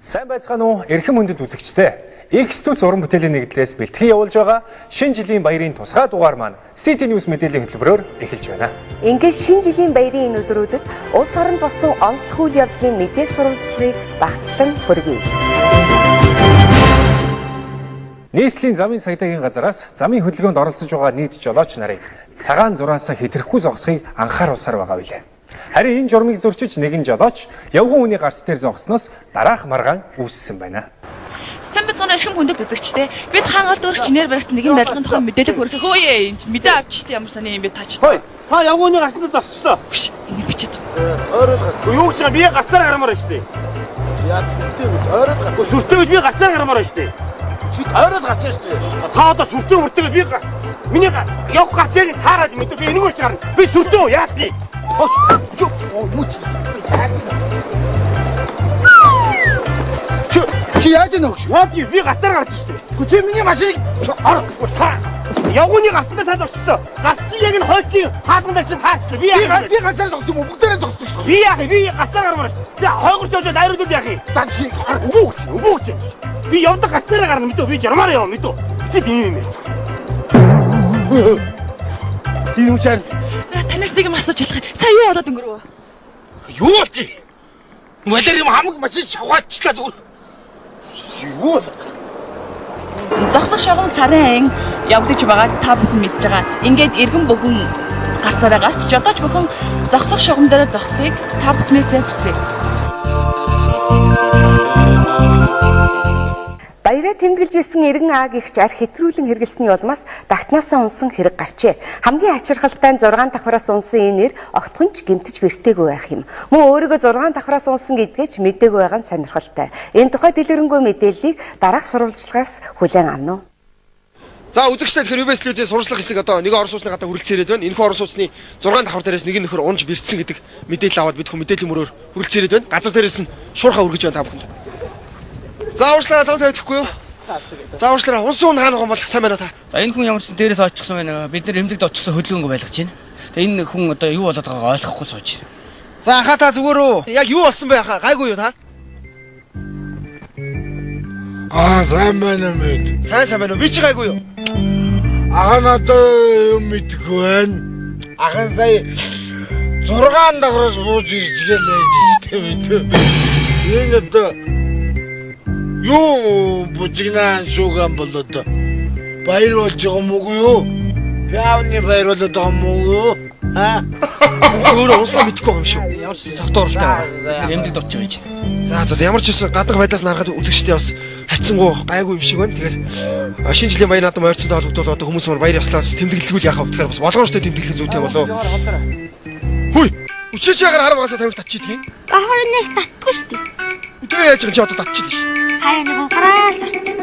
Сайн байцгаана уу? Эрхэм мөндөд үзэгчдээ. X2 зураг бүтээлийн нэгдлээс бэлтгэн явуулж байгаа шинэ жилийн баярын тусгай дугаар маань City News мэдээллийн хөтөлбөрөөр эхэлж байна. Ингээд шинэ жилийн баярын энэ өдрүүдэд улс оронд болсон онцлог үйл явдлын мэдээ сурвалжлагыг багцлан хүргэе. Нийслэлийн замын цагдаагийн газараас замын хөдөлгөөнд оролцож байгаа нийт жолооч нарыг цагаан зураас хэтэрхгүй зогсохыг анхааруулсаар байгаа билээ. Харин энэ журмыг зөрчиж нэгэн жолооч явган үний гарц дээр зогсноос дараах маргаан үүссэн байна. Сайн бацгаана эрхэм хүндэт үзэгчтэй. Бид хаангалт өрх чинээр барьсан нэгэн барилгын тухай мэдээлэл хүргэх хөөе. Мэдээ авч штэ ямар сони юм бэ таач. Хөөе. Та явган үний гарцанд зогсчлоо. Биш. Ингэ бичээд. Ойроод гар. Юу гэж байгаа би гарцаар гармаар штэ. Яа сүртэй ойроод гар. Сүртэй би гарцаар гармаар штэ. Чи ойроод гарчаа штэ. Та одоо сүртэй үртэйг би миний явах гарцыг таараад мэдээ би энэгээр ч гарна. Би сүртэй яа тий. Чи яаж нөхш? Би гацаар гарч штэ. Чи миний машиныг явгууны гарцтай таад очсон. Гарц чи яг н хойлтын хаалган дээр чинь таарчлаа. Би гацаар зогсдог юм уу? Бүгдээрээ зогсдог шүү. Би гацаар гармаар штэ. Би хойгорч явж найруулд яах юм? За чи өгөөч. Би явдаг гацаараа гарна мэдөө. Би жармаар яв мэдөө. Чи тийм юм. Тийм үчээр Танаас нэг юм асууж хэлэх. Сая юу болоод өнгөрөө? юу болдгийг? Мэлэр юм хамаг машин шавхаачлаа зүгээр. Юу? Зогсох шугам сарын явагдаж байгааг та бүхэн мэдж байгаа. Ингээд эргэн бүхэн гарцаараа гарч жолооч бүхэн зогсох шугам дээр зогсохыг та бүхнээсээ хүсье. Баяраа тэмдэглэж исэн эргэн ааг ихч арх хэтрүүлэн хэрэглэсний улмаас дагтнаасаа унсан хэрэг гарчээ. Хамгийн ачирхалтай 6 давхраас унсан энэ нэр огтхонч гэмтэж бэртээгүй байх юм. Мөн өөрийгөө 6 давхраас унсан гэдгээч мэдээгүй байгаа нь сонирхолтой. Энэ тухай дэлгэрэнгүй мэдээллийг дараах сурвалжлагаас хүлээн авна уу? За үзэгчтэй тэгэхээр UBS-ийн сурвалжлах хэсэг одоо нэг орон сууцны гадаа хүрэлцэн ирээд байна. Энэхүү орон сууцны 6 давхар дээрээс нэг нөхөр унж бэртсэн гэдэг мэдээлэл аваад бид мэдээллийн мөрөөр хүрэлцэн ирээд байна. Газар дээрээс нь шуурхаа өргөж байна та бүхэнд. За уучлаарай зам тавьчихгүй юу? За уучлаарай унсан хүн хаана байгаа бол сайн байна уу та? За энэ хүн ямар ч дээрээс очихсан байна. Бид нэр эмнэлэгт очихсан хөдөлгөөнгөө байлгаж байна. Тэгээ энэ хүн одоо юу болоод байгаагаа ойлгохгүй сууж байна. За анхаа та зүгээр үү? Яг юу болсон бэ анхаа? Гайгүй юу та? Сайн байна мэд. Сайн байна уу? Би ч гайгүй юу? Ахан одоо юм мэдгүй байна. Ахан сая 6 давхраас бууж иржгэлээ штэ мэдээ. Энэ одоо юу бужигнаа шуган болоод баяр болж байгаа юм уу юу? Пяавны баяр болоод байгаа юм уу? Өөрөө уусаа мэдгүй юм шүү. Ямар ч согтууралтай байна. Эмнэлэгт очиж байж байна. За ямар ч байсан гадаг байдлаас нарахад үзэгчтэй бас хайцсангуу гайгүй юм шиг байна. Тэгэхээр шинэ жилийн баяр надад ойрцонтой холбогдоод одоо хүмүүс мөр баяр ёслоо тэмдэглэлгүй яхаа. Тэгэхээр бас болгоомжтой тэмдэглэх зүйтэй болов. Хүй. Өчөөч ягаар хараа багасаа тавилт татчихдгийг. Гахаар нэг татгүй шүү дээ. Тэгээ яаж байгаа чи одоо татчихлаа ш. Хаяа нэг угараас орчих.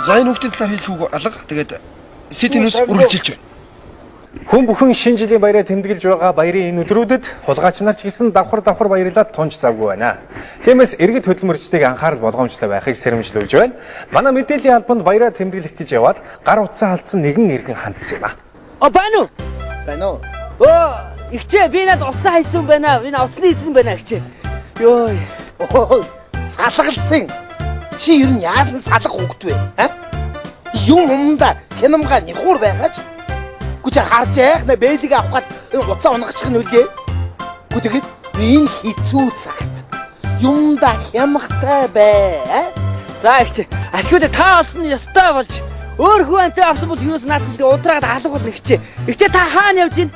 За энэ хүүхдийн талаар хэлэх үг алга. Тэгээд City News үргэлжилж байна. Хүн бүхэн шинэ жилийн баяраа тэмдэглэж байгаа баярын энэ өдрүүдэд хулгайч нар ч гэсэн давхар баярлаад тунж завгүй байна. Тиймээс иргэд хөдөлмөрчдийг анхаарал болгоомжтой байхыг сэрэмжлүүлж байна. Манай мэдээллийн албанд баяраа тэмдэглэх гэж яваад гар утсаа халдсан нэгэн иргэн хандсан юм а. Байна уу? Байна уу? Игчээ би надад утсаа хайсан байна. Энэ утасны эзэн байна игчээ. Йой. Салгалсан. Чи ер нь яасан салах хөгт вэ? Юм юмда хянамга нихур байгаач. Гүч харж яах нэ бэлэг авах гад уцаа унахчих нь үлээ. Гүтэхэд энэ хизүү цагт юмда хямгтай бай. За игчээ. Ашгүйдээ та олсон ёстой болж өөр хүнтэй авсан бол юунаас наадах шиг удраад алга болно игчээ. Игчээ та хаана явж байна?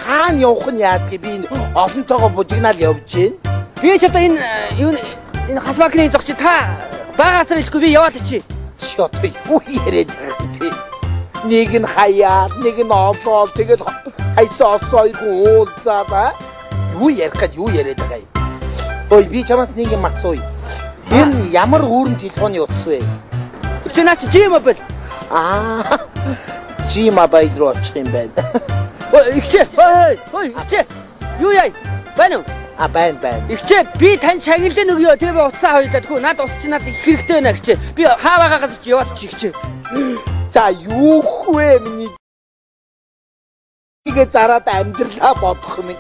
Хаана явах нь яадгийг би энэ олонтойгоо бужигнаал явж байна. Би ч одоо энэ хасмакны зогч та багаасаа хэлэхгүй би яваад ичи. Чи одоо юу яриад байгаа юм те? Нэг нь хаяа, нэг нь олоо, тэгэл хайсаа олсоо уулзаад юу ярих гээд юу яриад байгаа юм. Ой би чамаас нэг юм асууя. Энэ ямар өөрөнд телефоны утас вэ? Чи наа чи G-Mobile. G-Mobile руу очих юм байна. Игчээ. Ой, игчээ. Юу яа? Байна уу? Байна. Игчээ би тань шагналын өгөө. Тэгээ би утсаа хоёлаа. Тэгвэл надад утас чи надад их хэрэгтэй байна игчээ. Би хаа байгаагаад чи яваад чи игчээ. За юу вэ миний? Тэгээ зараад амьдралаа бодох юм.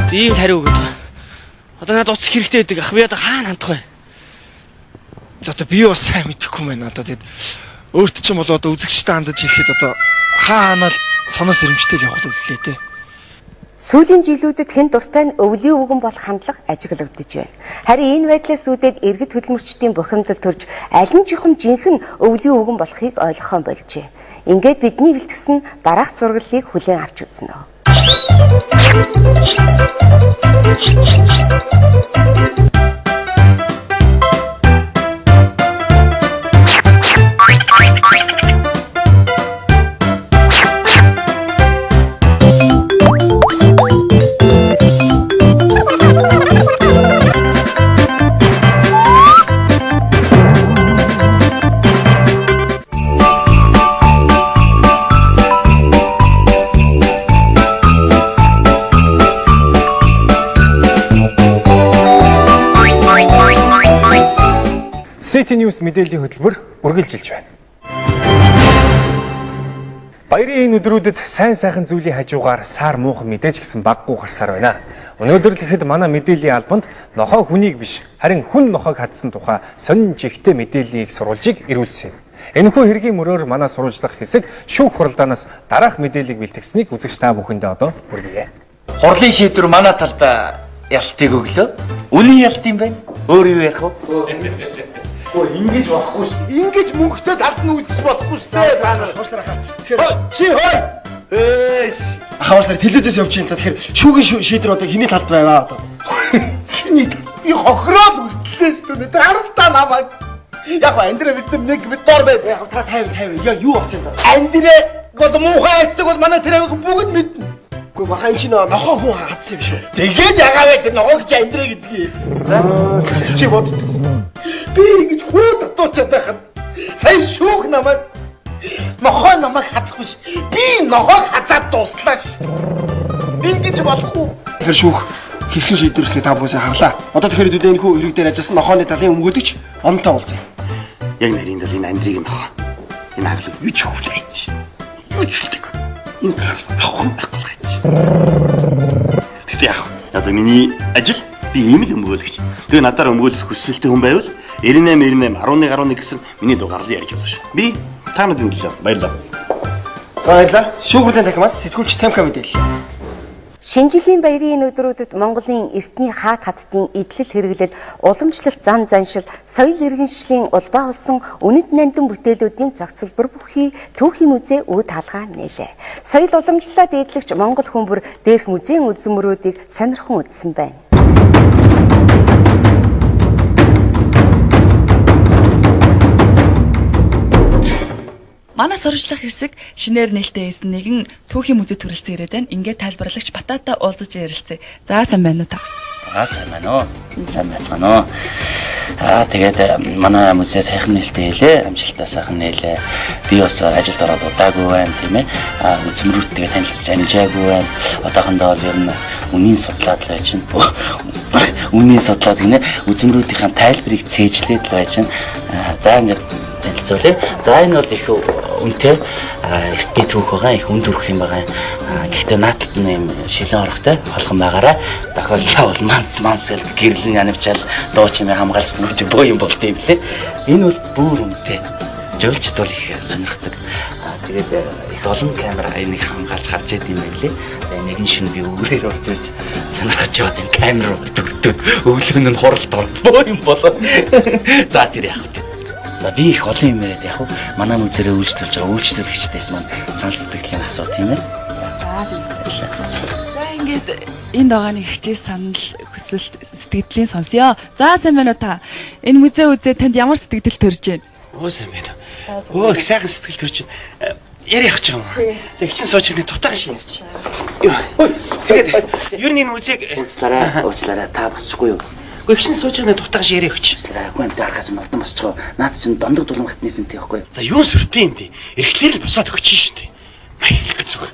Ийм хариу өгöd байгаа. Одоо надад уцах хэрэгтэй байдаг. Ах би одоо хаана хандах вэ? За одоо би бас сайн мэдэхгүй байна. Одоо тэгэд өөрт ч юм бол одоо үзэгчтэй хандаж хэлэхэд одоо хаанаа л соноос ирэмжтэйг явуул үлээ те. Сүүлийн жилүүдэд хэн дуртай нь өвлийн үгэн болох хандлага ажиглагдаж байна. Харин энэ байдлаас үүдээд иргэд хөдөлмөрчдийн бухимдал төрж аль нь жихэн жинхэнэ өвлийн үгэн болохыг ойлгохон болжээ. Ингээд бидний бэлтгэсэн дараах зураглалыг хүлээн авч үзнэ. City News мэдээллийн хөтөлбөр үргэлжилж байна. Баярын энэ өдрүүдэд сайн сайхан зүйлийн хажуугаар сар муухан мэдээж гисэн баггүй гарсаар байна. Өнөөдөр л ихэд манай мэдээллийн албанд нохой хүнийг биш, харин хүн нохойг хадсан тухай сонин жигтэй мэдээллийг сурвалжийг ирүүлсэн. Энэхүү хэргийн мөрөөр манай сурвалжлах хэсэг шүүх хуралдаанаас дараах мэдээллийг бэлтгэснийг үзэгч та бүхэндээ одоо хүргье. Хурлын шийдвэр манай талд ялтыг өглөө. Үнийн ялт юм байна. Өөр юу ярих вэ? Ингэж болохгүй ш. Ингэж мөнгөтэй талд нь үлдчих болохгүй ш. Хоошлаа хаа. Тэгэхээр чи хой. Хоошлаа телевизээс явж байна. Тэгэхээр шүүгийн шийдвэр одоо хэний талд байваа одоо. Хэний би хохроод үлдлээ ш. Тэ харалтаа намайг. Яг Андрей бид нэг дор бай. Та 50 яа юу болсон юм бэ? Андрей гол муухай эсвэл манай тэрийг бүгд мэднэ. Гэхдээ бахан чи нохоо хүн хатсан юм шүү. Тэгээд ягаа вэ? Ногоо гэж Андрей гэдгийг. За чи бод. Би ингэж хөө татуулчаад байхад сая шүүх намайг нохоо намайг хацах биш. Би нохоог хазаад дуслаа ш. Ингэж болох уу? Тэгэхээр шүүх хэрхэн шийдвэрлэсээ та бүхэн харлаа. Одоо тэгэхээр хэдүүлээ энэ хүү хэрэг дээр ажилласан нохооны талын өмгөөдөж онтой уулзъя. Яг нарийн дал энэ Андрийг нохоо. Энэ хаглаг юу ч хөвж айд ш. Юу ч үлдэг. Энэ тракс тавхан байхгүй байд ш. Тэгтээ яах вэ? Одоо миний ажил би ийм л өмгөөлөгч. Тэгээ надаар өмгөөлөх хүсэлтэй хүн байвал 98 11 гэсэн миний дугаарыг ярьж болно ш. Би таануудын төлөө баярлалаа. За баярлалаа. Шүүхрлийн дахимаас сэтгүүлч Тамка мэдээллээ. Шинэ жилийн баярын энэ өдрүүдэд Монголын эртний хаат хаттын идэлэл хэрэглэл, уламжлалт зан заншил, соёл иргэншлийн улбаа болсон үнэт нандин бүтээлүүдийн зохицолбор бүхий түүхийн музей үүд хаалгаа нээлээ. Соёл уламжлалаа дээдлэгч Монгол хүмүүр дээрх музейн үзмөрүүдийг сонирхон үзсэн байна. Манай сурвалжлах хэсэг шинээр нээлттэй хийсэн нэгэн түүхийн музей төрөлцөн ирээд байна. Ингээд тайлбарлагч Батата уулзаж ярилцъя. За сайн байна уу та? Сайн байна уу? Сайн байцгаана уу? Тэгээд манай музей сайхан нээлттэй хийлээ. Амжилттай сайхан нээлээ. Би бас ажилд ороод удаагүй байна тийм ээ. Үзмрүүдтэйгээ танилцж амжаагүй байна. Одоохондоо бол ер нь үнийн судлаад л байж байна. Үнийн судлаад гинэ үзмрүүдийн тайлбарыг цээжлээд л байж байна. За ингээд танилцуулъя. За энэ бол их үнэтэй эртний түүх байгаа, их үнд өрөх юм байгаа. Гэхдээ наадад нэм шилэн орохтой холхон байгаараа тохиолдлоо бол манс гэл гэрлэн янавчаал дуу чимээ хамгаалж нүч боо юм болт юм лээ. Энэ бол бүр үнэтэй. Жуулчд бол их сонирхдаг. Тэгээд их олон камера энийг хамгаалж харж идэм юм лээ. Тэгээд нэгэн шин би өгрээр орж ирж сонирхож яваад энэ камерууд төгтөөд өглөө нь хуралд орд боо юм болоо. За тэр яах вэ? За би их олон юм яриад яг манай музейрээ үйлчлүүлж байгаа үйлчлүүлэгчдээс маань санал сэтгэлийн асуу тийм ээ. За ингээд энэ доогааны хичээл санал хүсэл сэтгэлийн сонсё. За сайн байна уу та? Энэ музей үзээ танд ямар сэтгэл төрж байна? Оо сайн байна. Оо их сайхан сэтгэл төрж байна. Яриа явах гэж байгаа юм. За хичин сууж ирнэ дутаагаа шиг ярьчих. Ой. Тэгээд ер нь энэ музейг Уучлаарай та босчихгүй юу? Хичин сууж ирнэ дутаагаа шиг яриа өгч. Уучлаарай энэ дарахаас мөрдөн босчихоо. Наад чинь дондог дулан хатны сэнтэй байхгүй. За юу сүртэй юм бэ? Эрхлэр л босоод өгч шүү дээ. Маялах гэж зүг.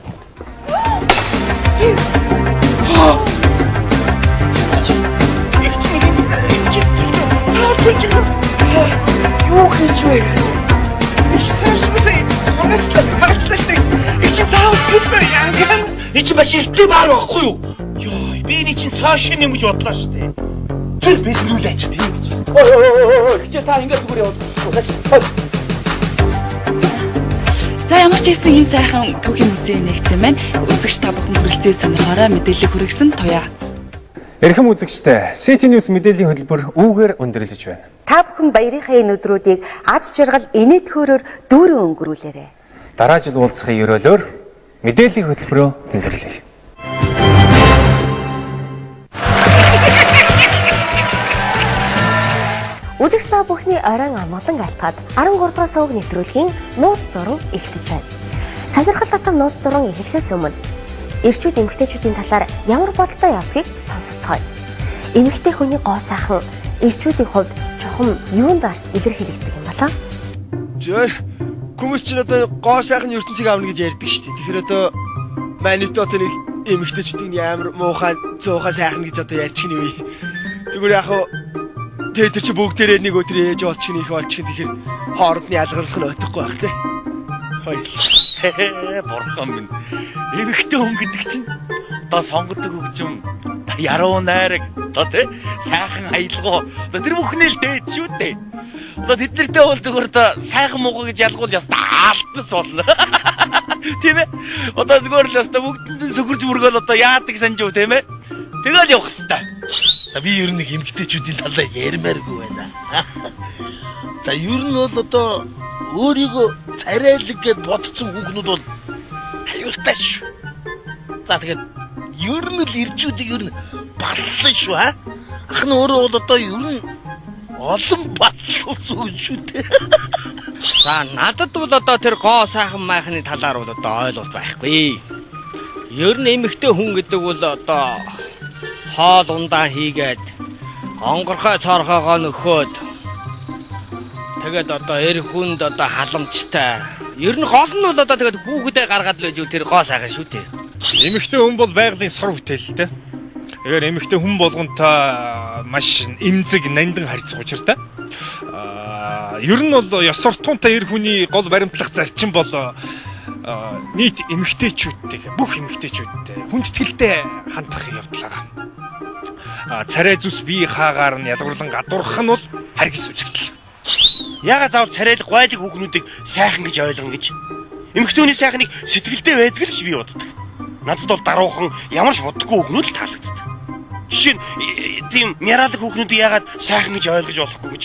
Юу хийж вэ? Иш сайшгүй. Магчлаа штэ. Иш заавал бүлдэр янган. Ич маш эртний баар байхгүй юу? Йоо. Би энэ чинь цааш нэмж бодлоо шүү дээ. Тэр бэлгэрүүлээч тийм гэж. Ой хичээл та ингээд зүгээр явуулчихгүй. За ямар ч байсан ийм сайхан түүхийн музей нэгцэн байна. Үзэгч та бүхэн хүрэлцээ сонирхоорой, мэдээлэл хүргэсэн туяа. Эрхэм үзэгчтэй, City News мэдээллийн хөтөлбөр үүгээр өндөрлөж байна. Та бүхэн баярынхаа энэ өдрүүдийг аз жаргал инээд хөөрөөр дүүрэн өнгөрүүлээрэй. Дараа жил уулзахын ёроолоор мэдээллийн хөтөлбөрөө өндөрлөе. Үзэгч та бүхний оройн амгалан алтгаад 13 дугаар сувг нэвтрүүлгийн нууц дуран эхлэж байна. Сонирхол татам нууц дуран эхлэхээс өмнө эрчүүд эмэгтэйчүүдийн талаар ямар бодолтой явдгийг сонсоцгоё. Эмэгтэй хүний гоо сайхан эрчүүдийн хувьд чухам юундаар илэрхийлэгдэх юм болоо? Зөөр хүмүүс ч одоо гоо сайхан ертөнцийг авна гэж ярьдаг шүү дээ. Тэгэхээр одоо манайд одоо нэг эмэгтэйчүүдийн амар муухай зуухай сайхан гэж одоо ярьчих нь юу. Зүгээр яг тэр чи бүгдээрээ нэг өдөр ээж болчих нь их болчих. Тэгэхээр хоорондны ялгарлах нь отохгүй байх те. Хой. Бурхан минь. Эмэгтэй хүн гэдэг чинь одоо сонгодог хөгжим яруу найраг одоо те сайхан аялгау одоо тэр бүхнээ л дээд шүү дээ. Одоо тэд нартэй бол зүгээр одоо сайхан муугай гэж ялгуул яста аалтнаас болно. Тийм ээ. Одоо зүгээр л яста бүгдэнд сүгэрж мөргөөл одоо яадаг санжив тийм ээ. Тэгэл явах хэвээр. Би ер нь нэг эмэгтэйчүүдийн талаар ярмааргүй байна. За ер нь бол одоо өөрийгөө царайлаг гэж бодсон хүүхнүүд бол аюултай шүү. За тэгээд ер нь л ирчүүдийг ер нь баллаа шүү аа. Ах нь өөрөө бол одоо ер нь олон баллуулсан шүү дээ. За надад бол одоо тэр гоо сайхан майхны талаар бол одоо ойлголт байхгүй. Ер нь эмэгтэй хүн гэдэг бол одоо хоол ундаа хийгээд онгорхой цорхоогоо нөхөөд тэгээд одоо эр хүнд одоо халамжтай. Ер нь гол нь бол одоо тэгээд хүүхдээ гаргаад л үгүй тэр гоо сайхан шүү дээ. Эмэгтэй хүн бол байгалийн сор бүтээлтэй. Тэгэхээр эмэгтэй хүн болгонтой маш эмзэг нандин харьцах учиртай. Ер нь бол ёс суртахуунтай эр хүний гол баримтлах зарчим бол нийт эмэгтэйчүүдтэй бүх эмэгтэйчүүдтэй хүндэтгэлтэй хандах явдлаа. Царай зүс бие хаагаар нь ялгуурлан гадуурхах нь бол харгис үзэгдэл. Яга заавал царайлаг гуайлаг хүүхнүүдийг сайхан гэж ойлгоно гэж. Эмэгтэйний сайхныг сэтгэлдээ байдаг л гэж би боддог. Надад бол даруухан ямар ч боддоггүй хүүхнүүд л таалагддаг. Жишээ нь тийм мяраалаг хүүхнүүдийг ягаад сайхан гэж ойлгож болохгүй гэж.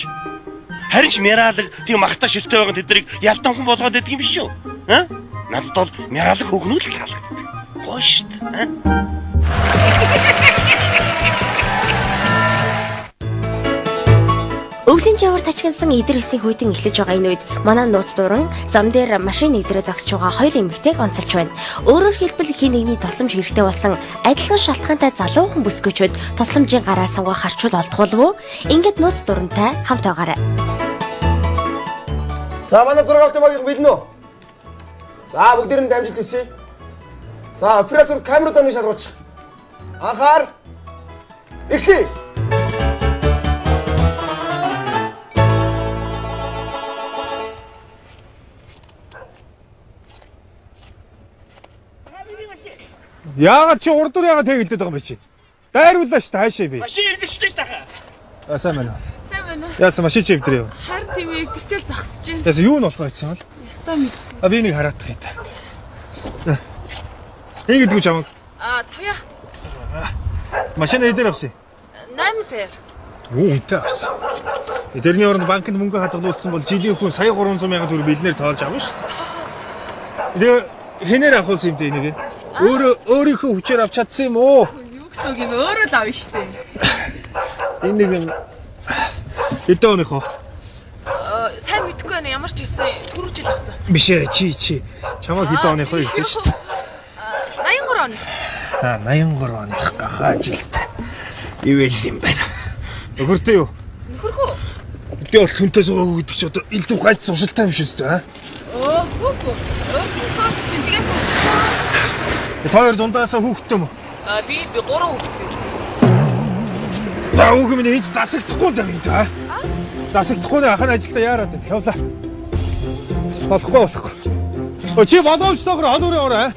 Харин ч мяраалаг тийм махта шилтэй байгаа тэднийг ялтан хүн болгоод байдаг юм биш үү? Аа? Надад бол мяраалаг хүүхнүүд л таалагддаг. Гоё шүү дээ. Өвлийн жавар тачигнсан идэр хэсгийн хүйтэн эхлэж байгаа энэ үед манай нууц дуран зам дээр машин нэвтрээ зогсож байгаа хоёр эмэгтэйг онцолж байна. Өөрөөр хэлбэл хин нэгний тусламж хэрэгтэй болсон адилхан шалтгаантай залуухан бүсгүйчүүд тусламжийн гараа сунгах харчуул олдгуулв. Ингээд нууц дурантай хамт байгаарай. За манай зураг автоматик бэлнэ үү? За бүгдээр нь дамжилт хийсэй. За оператор камерад оны шалгууч. Анхаар. Эхлэе. Яагаад чи урдуур яагаад тэгэлдээд байгаа юм бэ чи? Дайруулаа шүү дээ хаашаа би. Машин эвдэрчтэй ш тахаа. Сайн байна уу? Сайн байна уу? Яасан машин чи эвдэр юу? Харин тийм эвдэрчээл зогсож байна. Яасан юу нь болох байсан бол? Ястаа мэд. Би нэг хараадах юм та. Хин гэдэг юм. Туяа. Машин эдэр авсан. 8 сая. Үнэтэй авсан. Эдэрний оронд банкнд мөнгө хадгалуулсан бол жилийн хүн сая 300 сая төгрөг бэлнээр тоолж авна шүү дээ. Тэгээ хэнээр авахулсан юм дээ энийг. Өөрийнхөө хүчээр авч чадсан юм уу? Юу гэсэн үг юм өөрөө л авна шүү дээ. Энэ нэг юм хэдэн оных вэ? Сайн мэдгүй байна. Ямар ч гэсэн түрүү жил авсан. Биш ээ чи. Чамаа хэдэн оных вэ гэж шүү дээ. 83 оных. 83 оных гахаа жилтэй. Ивэл юм байна. Нөхөртэй юу? Нөхөрхөө. Би бол хүнтэй суугаагүй гэдэг чи одоо ил дүү гайд суршилтай юм шүү дээ. Хүүхүү. Суучихсан тэгээс суучихсан. Хоёр дундаасаа хүүхдтэй мө? Би 3 хүүхдтэй. За хүүхэн минь энэ засагдахгүй юм даа. Засагдахгүй нэ ахын ажилдаа яарад байна. Явлаа. Болохгүй. Чи боломжтойгоор хол өрөө ороо.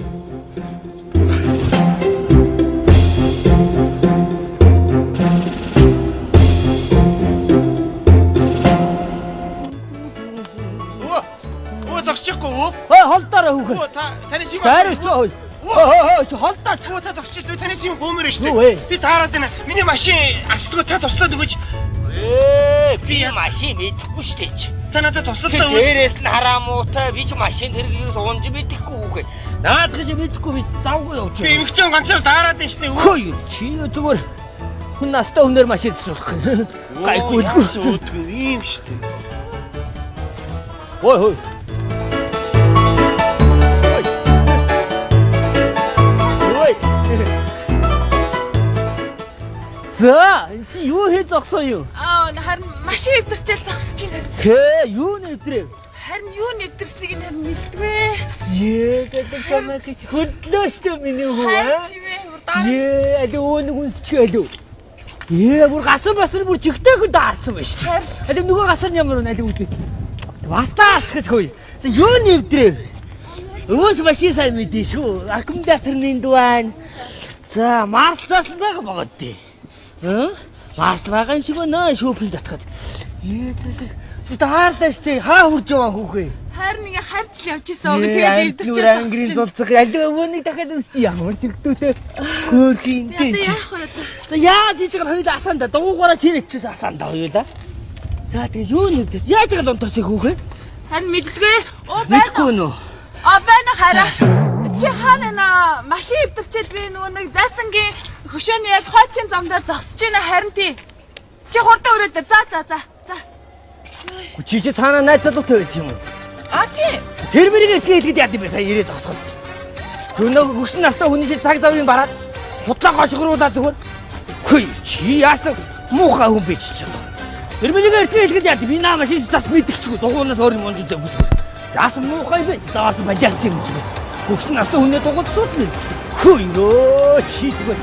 Таарч ой. Холдооч. Та зогсчих үү танаас юм гомөр штэ. Би таарад байна. Миний машин асдгүй та туслаад өгөөч. Би машин мэдэхгүй штэ. Та надад туслалаа өгөөч. Дээрээс нь хараамуутай би ч машин тэргээс унж мэдэхгүй үгүй. Наадах ч мэдэхгүй би завгүй явж байна. Би эмхтэн ганцаар таарад байна штэ. Хөөе чи зүгээр хүн настай хүнээр машин цэцүүлэх гэх. Гайгүй үүдгүй юм штэ. Ой. За, чи юу хийж зогсоо юу? Харин машин эвдэрчээл зогсож байна. Хээ, юу нэвдрээ? Харин юу нэвдэрснийг нь харин мэддгүй. Тэгээд чамаа чи хөдлөө штэ миний хүү аа. Тийм ээ, урдаа. Аль өөнийг үнсчихэлүү. Бүр гасан басар бүр чигтэйг даарсан байна штэ. Аль нөгөө гасан ямар аль үүдээ. Бастаач гэж хөөе. Юу нэвдрээ? Өөс машин сайн мэдээ шүү. Аккумуляторны дуан. За, марцаас нь байгаа дээ. Марс байгаа шиг нөө шүүпэн татхад. Таардаштэй хаа хурж байгаа хүүхээ. Харин ингээ харж л явж исэн. Тэгээд эвдэрчээ ангрын зулцах аль өвөнийг дахиад үсти ямар чигтүүтэй. Хөөрхийн дээ. За яаж ийж байгаа хоёул асаанда дуугаараа чирээчээс асаанда хоёулаа. За тэгээ юу нэгдэж яаж байгаа дунтасыг хүүхээ? Харин мэддгүй. Мэдгүй нөө. Байна хараа. Чи хаана машин эвдэрчээд би нөгөө нэг дайсангийн хөшөөний яг хойтын зам дээр зогсож байна харин тий. Чи хурдан өрөөд дээр. За. Чи цаана найз залуутай байсан юм уу? Тий. Тэр мэрийг хэлгээд яд юм бэ сая ирээд зогсоход. Өнөө хөшин настай хүний шиг цаг завын бараад хутлаа гошгоруулаад зүгээр. Хөөе чи яасан муухай хүн биш ч одоо. Тэр мэрийг хэлгээд яд би наа машин зас мэдчихгүй дугуунаас өөр юм онжтой бүтгэв. Яасан муухай бэ? Заасан баjar юм уу? Хөшин настай хүнээ дугуйд суутна. Хөөе чи зүгээр.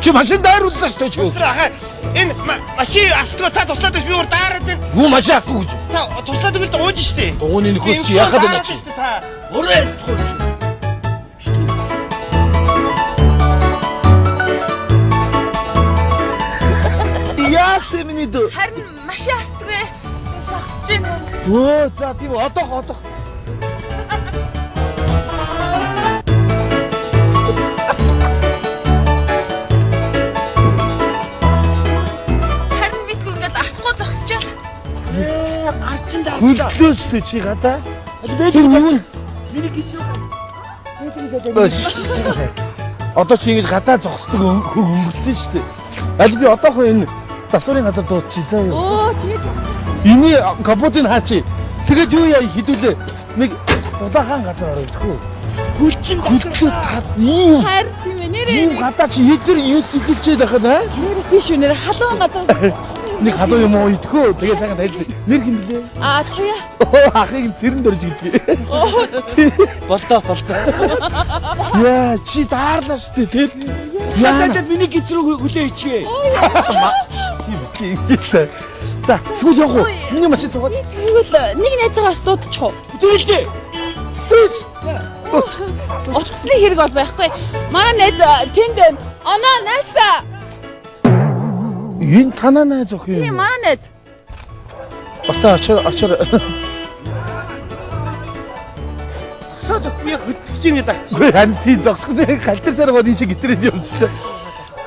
Чи машин дайрууллаа шүү чи. Энэ машин асдгүй та туслаад би өөр даарад байна. Юу машин асдгүй гэж. Та туслаад өгөл ууж штэ. Дууны нөхөс чи яхад байна чи. Өөрөө тохиолж. Яасан миний дөө. Харин машин асдгүй. Зогсож байна. За тийм одоох. Гарчин даачаа. Хөдлөөстэй чи гадаа. Миний гизүү. Одоо чи ингэж гадаа зогсдог өнгөрцөн шүү дээ. Аль би одоохон энэ засварын газар дуудчих заа юу. Тэгээд Эний капотын хаачи. Тэгээд юу яа хідүүлээ. Нэг дулаахан газар оройдхөө. Хүчин хөдлөө тат ийм. харин тийм ээ нэрээ. Ийм гадаа чи хэдэр юус ихэлчээд байхад аа? Нэрээ тийш үү нэрээ халуун гадаа. Нэг халуун юм уу идхөө. Тэгээ сайхан тайлцсан. Нэр хин блэ? Тоя. Ахыг цэрэн дөрж гэдгийг. Болтоо. Яа чи таарлаа шүү дээ тийм. Яа миний гизрүү хүлээ ичгээ. Тийм ээ. За тэгвэл яг уу. Миний машин цугаад. Тэгвэл нэг найзаагаас дуудчих уу? Дүүлээ. Утасны хэрэг бол байхгүй. Манай найз тэнд байна. Оноо найзаа. Энэ танаа найз өх юм. Тийм манай найз. Бата ачаар. Саад би хөдөлж юм даа. Харин тийм зогсгосон халтар гоод энэ шиг гитрээд явчихлаа.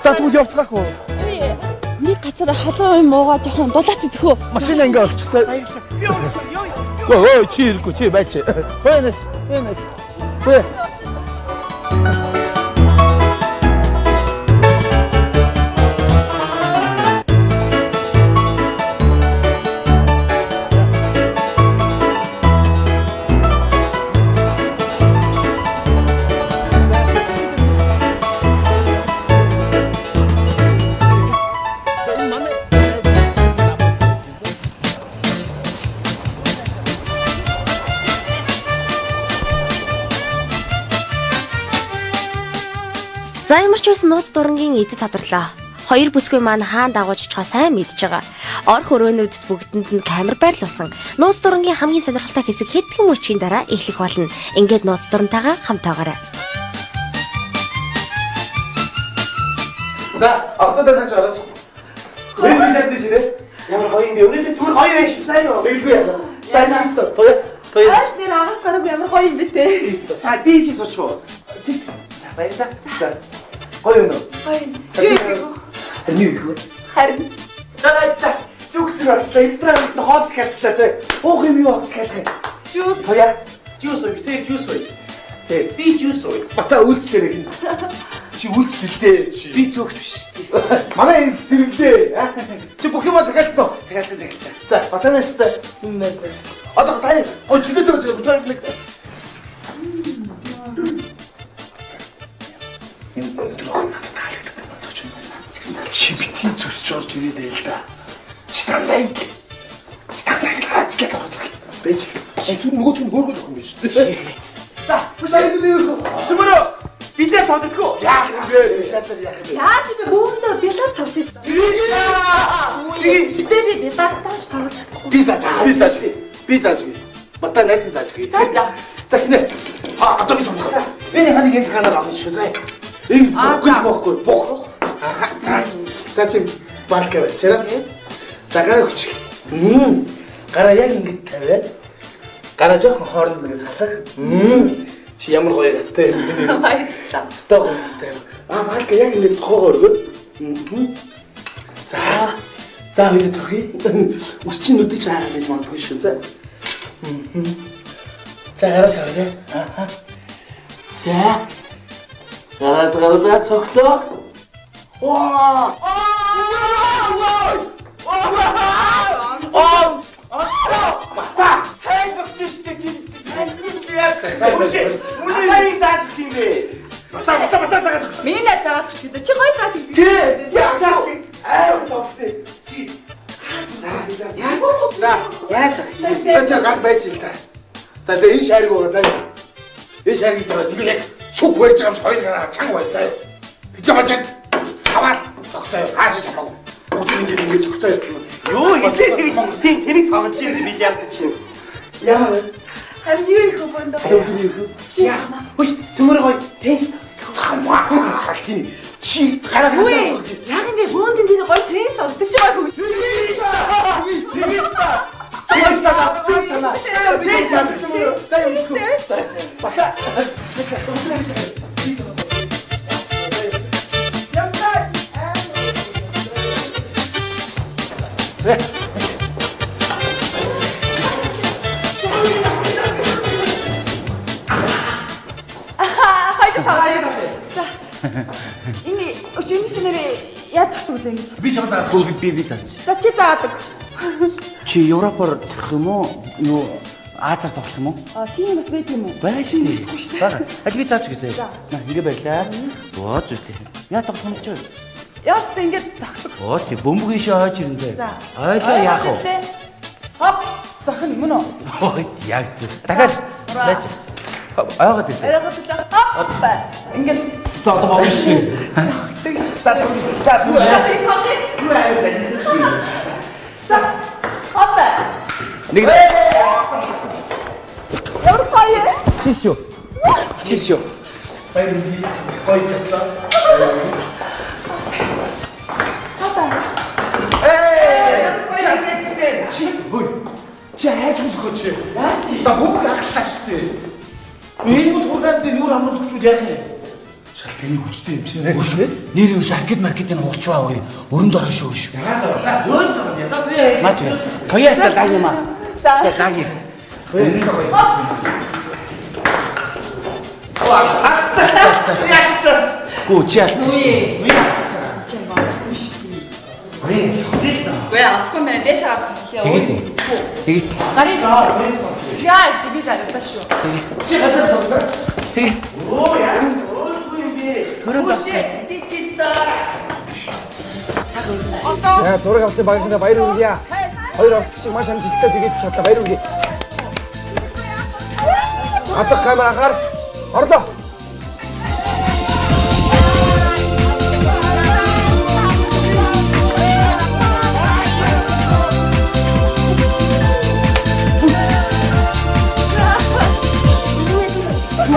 За тэгвэл явцгаах уу? Нэг газар халуун юм уугаа жоохон дулаац идэх үү? Машин ингээ орчихсан. Ой чи иргүй чи байч. Хөөс. Хөөе. За ямар ч байсан нууц дурангийн эзэд тодорлоо. Хоёр бүсгүй маань хаан дагууж очихоо сайн мэдж байгаа. Орх өрөөнүүдэд бүгдэнд нь камер байрлуулсан. Нууц дурангийн хамгийн сонирхолтой хэсэг хэдхэн мөчийн дараа эхлэх болно. Ингээд нууц дурантайгаа хамтаагаарай. За, автодаа наш орооч. 왜 밀렸지 지네? ямар гоё юм бэ? Өнөөдөр зүгээр гоё байж сайн уу? Билгүй яасан. Тань ийсо. Тоё. Ааш нэр агаад гарав ямар гоё юм бэ те. За, тийш сочоо. За, баярлалаа. За. Гоё юм уу? Гоё. Юу юу? харин. За, зүгсэр авчлаа. Экстра хоолц хацлаа. За, уух юм юу авчлаа. Жуус. Тоё. Жуус уу? Тэ жуус уу? Тэ, би жуус уу? Бата үйлчлэрэг. Чи үйлчлэлтэй. Би зөвч биш. Манай сэргэлдээ. Чи бүх юм захиалсан уу? Захиалсан. За, батанаштай. Одоо тань очилээд байж байгаа нэг. Энэ өдрөө надад таалагддаг юм доо ч. Чи битгий зүсч орж ирээд л да. Чи тандаа ажиглаад ороод ирэх. Бэж. Нөгөө ч хөөргөл охин биш. За, бүсаад юу? Сүмөрөө. Бидээ тоддгоо. Яах юм бэ? Яа тийм бэ? Бөөндөө билет тавьчих. Гэтэ би билет тааж тоглож чадахгүй. Би зааж. Бата найз зааж. За хинэ. Одоо би чамд. Энэ ханы гэнц ханаар авах шүү заа. Энэ бохгүй. За чи балка вечера. За гараа хүч. Гараа яг ингэж тавиад. Гараа жоохон хооронд нэг салах. Чи ямар гоё гартай юм бэ? Баярлалаа. Стог гартай. Балка яг ингэ тохоогоо өргөө. За хоёул зөвхий. Үсчин нүдий чаа гэж магадгүй шүү заа. За гараа тавиа. За. Гараа цоглоо. Бата! Сайн зогч штэ тиймстэй сайн хийх яаж гэсэн. Үнэхээр зааж гэх юм бэ? Бата заагаад. Миний заагаад ч гэдэг. Чи гоё зааж гэх. Яа. Аа товтой. Чи. Яаж гар байж л та. За энэ шарг байгаа заа. Энэ шаргийг таваад нэг яг сүх барьж байгаа юм хоёр гараа чанга бай заа. Пижамаж саваад зогцоо хаашаа чамаагүй. Бүгд ингэ зогцоо. Юу хизээ тийм тэрийг тоглож ирсэн бильярд чинь. Яа вэ? Харин юу их хөвөндөө. Яа. Ой, сүмөр гоё. Тэнс. Халтын. Чи гараа хацаа. Яг ингэ бөөндөн дээр гоё тэнс тоглож чи гоё хөвч. Тэгээд та. Стойсаа. Тэнс сүмөр. За юм уу? За. Баха. Энэ өчигний нэрээ яаж зохицуулаа ингэж? Би чамд заадаг. Би заадаг. За чи заадаг. Чи Европоор зах юм уу? Юу Азаар тоглох юм уу? Тийм бас байт юм уу? Байж тий. За, аль би заач гэж. Ингээ байлаа. Оо зүгтэй. Яа тоглох юм чи? Яач ингэж зогтдог. Оо тий бөмбөгийн шээ хойч ирэн зэ. Ойлоо яах вэ? Хоп зохин мөн үү? Оо яг зүг. Дахиад байж. Айгаад ирээ. Хоп. Ингээд за одоо боо шүү. За түр. За хоп. Нэг Европая. Чишүү. Баярлалаа. Гоё цаглаа. Чи хайж үзэх чи. Та бүх ахлаа штэ. Энэ бүхэл дээр юу амрах гэж яах юм? Шалканы хүчтэй юм чи. Үгүй. Нэр юу шаркет маркетын хуучваа ой. Өрөнд орно шүү. За зөөл жоо. За тэгээ. Мат. Тояста даг юм аа. За даг юм. Гүү чи яалтсан шүү. 왜 아프고 맨 내셔 가서 되게 다리 시야 집이 잘했다 쇼 되게 오야 소임비 그런다. 자, 저러 갑자기 막힌다 마이루기야. 거기로 특식 마시면 진짜 되게 쳤다 마이루기. 아따 카메라 가. 알았다.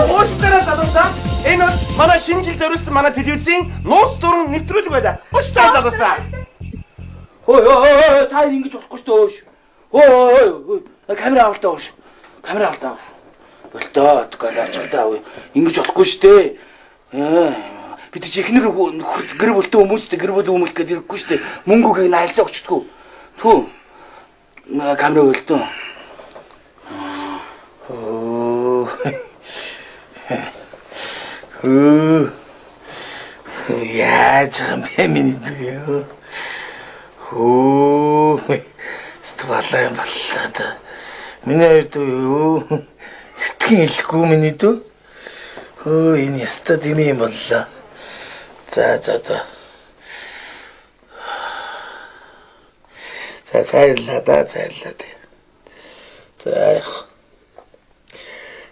Уустараа залуусаа энэ бол манай шинэ жил төрүүлсэн манай телевизийн нууц дуран нэвтрүүлэг байлаа. Уустараа залуусаа. Ой та ингэж болохгүй шүү дээ. Ой камера авалтаа ууш. Камера авалтаа ууш. Болтоо камера авалтаа ууш. Ингэж болохгүй шүү дээ. Бид чи ихнэр гэр бүлтэй хүмүүстэй гэр бүл хүмүүлт гээд ирэхгүй шүү дээ. Мөнгөгийг найлсаа өгчдгүү. Түү. Камера болтоо. Яаж юм бэ миний дүү. Ствалаа юм боллоо да. Миний дүү итгэн хэлэхгүй миний дүү. Энэ яста дими юм боллоо. За. Зайлаа да.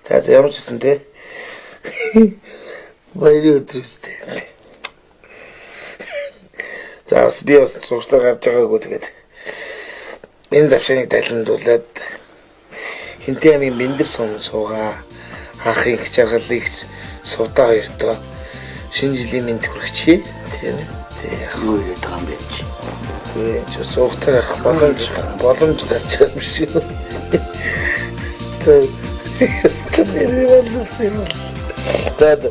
За ямар ч үсэн те. Баяр өдрөстэй. За бас би бас сурчлага гарч байгаагүй тэгээд энэ завшааныг тайлбарлуулад хинтээ амын бэндэр суугаа хаахын их жаргалыг суудаа хоёртоо шинэ жилийн мэнд хүргэчихье. Тийм юу яриад байгаа юм бэ чи? Үгүй ч суухтаар боломж гарч байгаа юм шиг. Стэнэрэлсэн. Тад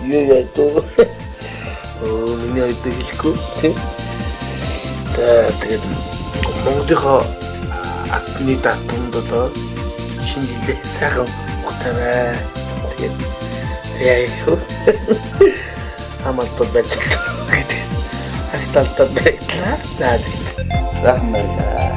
юу яатуу. Миний ойд хэлэхгүй тийм. За тэгээд Монголынхоо атны датамд одоо шинэ жилээ сайхан ухтаарай. Тэгээд яах вэ? Амалтад байцгаа гэдэг. Ахталтад байтлаа. Сайхан байлаа.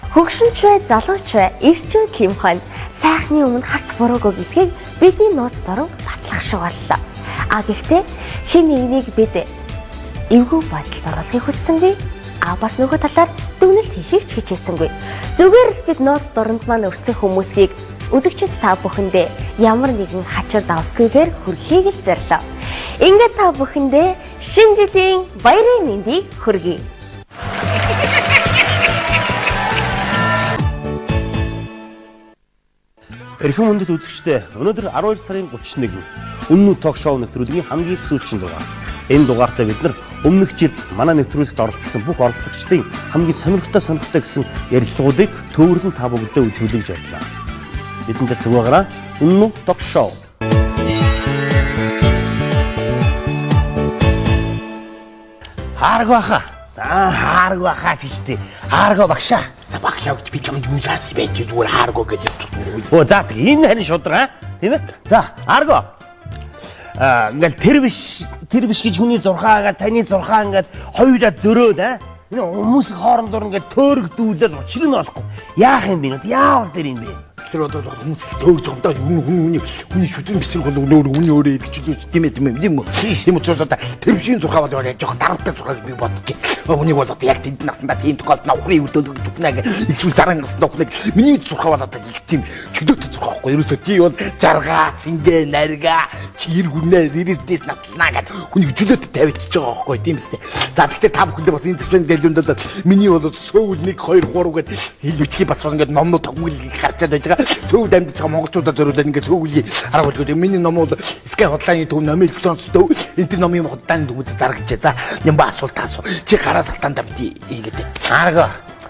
Хөгшинч бай, залууч бай, эрчүүд лимхон сайхны өмнө харц буруугүй гэдгийг бидний нууц дорн батлах шиг боллоо. Гэхдээ хэн нэгнийг бид эвгүй байдалд оруулахыг хүссэнгүй. Бас нөгөө талаар дүгнэлт хийхийг ч хичээсэнгүй. Зүгээр л бид нууц дорнд маань өрцөн хүмүүсийг үзэгчид та бүхэндээ ямар нэгэн хачир давсгүйгээр хүргэхийг л зорилоо. Ингээд та бүхэндээ шинэ жилийн баярын мэндийг хүргэе. Эрхэм хүндэт үзэгчдээ өнөөдөр 12 сарын 31 Үнэн ток шоу нэвтрүүлгийн хамгийн сүүлчийн дугаар. Энэ дугаартаа бид нар өмнөх жилд манай нэвтрүүлэгт оролцсон бүх оролцогчдын хамгийн сонирхолтой гэсэн ярилцлагуудыг төвөрлөн та бүгдээ үзүүлэх гэж бодлоо. Бидэнтэй зүгээрээ Үнэн ток шоу. Хаарга баха гэлтэй. Хаарга багшаа. Багшаа гэж би чамд юу заасан бэ? Зүгээр хаарга гэж явчихсан. За энэ харин шудраа тийм ээ. За хаарга. Ингээл тэр биш гэж хүний зурхаагаа таны зурхаа ингээд хоёулаа зөрөөд энэ хүмүүс хоорондоор ингээд төөрөгдүүлээд учрыг нь олохгүй. Яах юм бэ? Яавал дээр юм бэ? Тэр одоо хүмүүс төөрж байгаа юм да хүний шүтрэн бисрэг бол өөрөө идчихлээ тийм ээ тийм учраас одоо тэр бишийн зурхаа бол жоохон дарамттай зурхааг би боддог. Үнийг бол одоо яг тэнд наснда тийм тохиолдолд нохрын өрдөөлөг зүгнэ гэх эсвэл дараа наснд нохрыг миний зурхаа бол одоо их тийм чөлөөтэй зурхаа байхгүй. Ерөөсөө тий бол жаргаа, сингэ, нарга, чир хүнээр ирээдээс натлаа гэдэг хүнийг чөлөөтэй тавьчихж байгаа байхгүй тийм үстэй. За тэгэхээр та бүхэндээ бас энэ зөвхөн дэлгүүнд бол миний бол сөүл 1 2 3 гэдэг хэлбэчгийг бас ингээд номнууд тагмуулыг гарчаад байж байгаа. Сөүл амьд байгаа монголчуудад зориулаад ингээд сөүлийн арга барил. Миний ном бол Скай хотлооны төв номын электронцтой энэ тэр номын хотлооны төвөд зарагч. За нямба асуулт асуу. Чи гараа салтаандаа бити гэдэг. Арга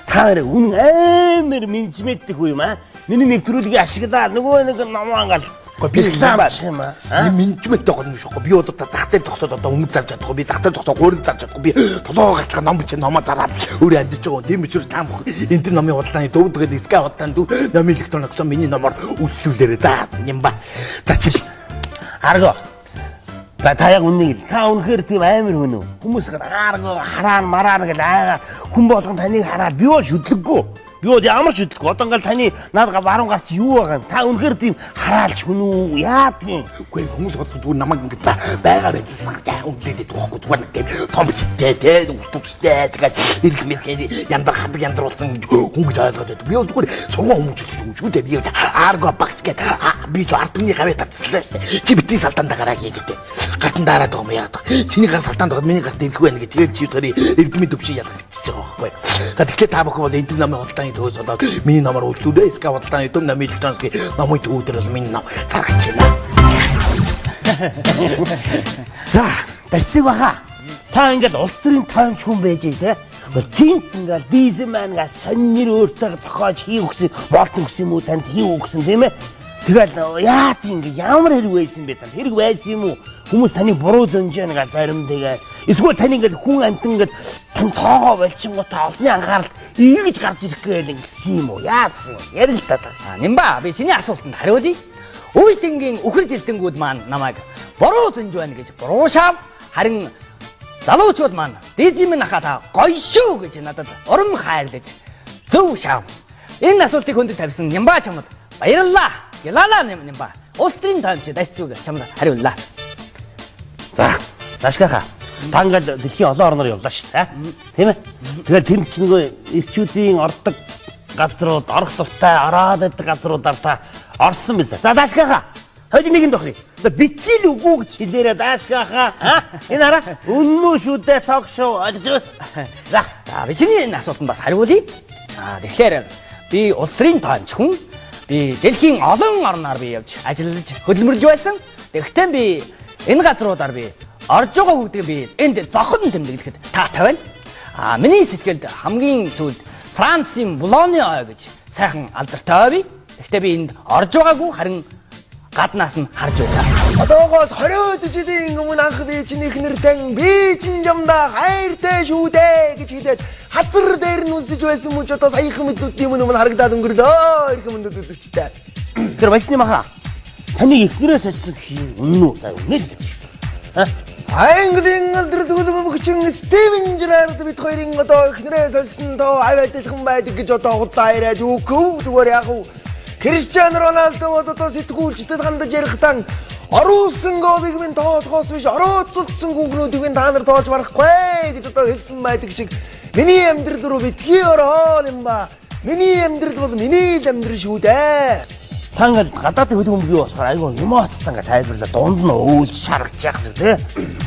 та нэр үнэн амар менежменттэй хүү юм аа. Миний нэвтрүүлгийн ашиглаа нөгөө нэг ном ангаал. Би лааш юм аа. Менежменттэй гол юм шохгүй. Би одоо тахтай зогсоод одоо өмнө зарж чадахгүй. Би тахтай зогсоод гуурал зарж чадахгүй. Би толгоо гацгаа ном бичээ номоо зараад өөрөө амьдч байгаа. Тийм учраас та энэ тэр номын хотлооны төвд гэдэг Скай хотлооны төв номын электронцтой миний номоор үйлчлүүлээрэ. За нямба. За чи арга. Та яг үннийг та үнэхээр тийм амар хүн үү? Хүмүүс арга хараан мараар гэл аагаар хүн болгон таныг хараад би бол шүдлэггүй. Би бол ямар шүдлэггүй. Одоо ингээл таны наадга баруун гарч юу байгаа юм? Та үнэхээр тийм хараалч хүн үү? Яадгийн? Үгүй хүмүүс бол зүгээр намайг ингээд байгаа байдлаар санагдаа үнлээд идэх байхгүй зүгээр нэг тийм том битээ те утгстай тэгээд ирэх мэрхээ яндар болсон гэж хүн гэж ойлгоод байдаг. Би бол зүгээр сургууль хүмүүжлэх юм шүү дээ. Би арга багш гээд би ч ардны хаваа тавьчихлаа шүү дээ. Чи битгий салтаанда гараа хийгээд гартан дараад байгаа юм яадаг. Чиний гар салтаанд байгаа миний гарт ирэх байна гэдэг. Тэгээд чи тэрий эрдмийн төвчийг ялгах гэж байгаа байхгүй. Тэгэхээр та бүхэн бол эд намын худалдааны төвөөс болоод миний номоор үйлдвэрээ ска худалдааны төв намын электроники номын төвөөдөөс миний ном тархаж байна. За, дасцыг баха. Та ингээд улс төрийн таамч хүн байж те. Гинт ингээд дизман га сонир өөртөө зохиож хийх гэсэн болтон гэсэн юм уу танд хийх гэсэн тийм ээ. Тэгэл яа тийм ингээд ямар хэрэг байсан бэ тань? Хэрэг байсан юм уу? Хүмүүс таны буруу зөнжөө нэг зарим тэгээд эсвэл таны ингээд хүн амтан ингээд тань тоогоо болчихгоотаа олонний анхаарал эргэж гарч ирэх гээл гэсэн юм уу? Яасан вэ? Ярил л та. Нимба би чиний асуултанд хариулъя. Үеийнгийн үхэр жилдэнгүүд маань намайг буруу зөнж байна гэж буруу шав. Харин залуучууд маань дизмэн хата гоё шүү гэж надад урам хайрлаж зөв шав. Энэ асуултыг хүнд тавьсан Нимба чамд баярлалаа. Ялала Нимба. Улсын таамч дасцуг чамд хариуллаа. За, Дашгаха. Та ингээд дэлхийн олон орноор явлаа шүү дээ. Тийм ээ. Тэгэхээр тэр чинь нөгөө ирчүүдийн ордог газрууд, орох дуртай, ороод байдаг газруудаар та орсон байсан. За, Дашгаха. Хоёул нэгэнд охрий. Битгэл үгүй гэж хэлээрээ Дашгаха. Энэ хараа. Үнэн шүү дээ ток шоу олж байна. За, би чиний энэ асуултанд бас хариулъя. Тэгэхээр би улс төрийн таамч хүн. Би дэлхийн олон орноор би явж ажиллаж хөдөлмөрж байсан. Тэгэхдээ би энэ газруудаар би орж байгаа бүгдийг би энд зохон тэмдэглэхэд таатай байна. Миний сэтгэлд хамгийн сүүлд Францын Булоны ой гэж сайхан алдартай бий. Гэхдээ би энд орж байгаагүй харин гаднаас нь харж байсан. Одоогоос 20 жилийн өмнө анх би чиний эхнэртэн би чин жамда хайртай шүү дээ гэж хэлээд хазар дээр нь үсэж байсан мөн ч одоо саяхан мэдүүдийн өмнө харагдаад өнгөрлөө. Ирэх өмнөд үзэгчтэй. Тэр бачны маха. Таны эхнэрээс олсон хин үнэн үү? За үнэ л гэж. Английн алдар төлөвмөгчин Стивен Жерард бид хоёрын одоо эхнэрээс олсон тоо аваадэлхэн байдаг гэж одоо удаа яриад үгүй зүгээр яг уу. Криштиано Роналдо бол одоо сэтгүүлчдэд хандаж ярихдаа оруулсан голыг минь тоолохоос биш орооцолдсон гүгнүүдийг минь та нар тоолж барахгүй гэж одоо хэлсэн байдаг шиг миний амьдрал руу битгий ороо юм ба. Миний амьдрал бол миний амьдрал шүү дээ. Та ингээд гадаадын хөдөлгөөнгүй болохоор айгүй эмоцтой ингээд тайлбарлаа дунд нь өөлж шаргаж яах зү тий.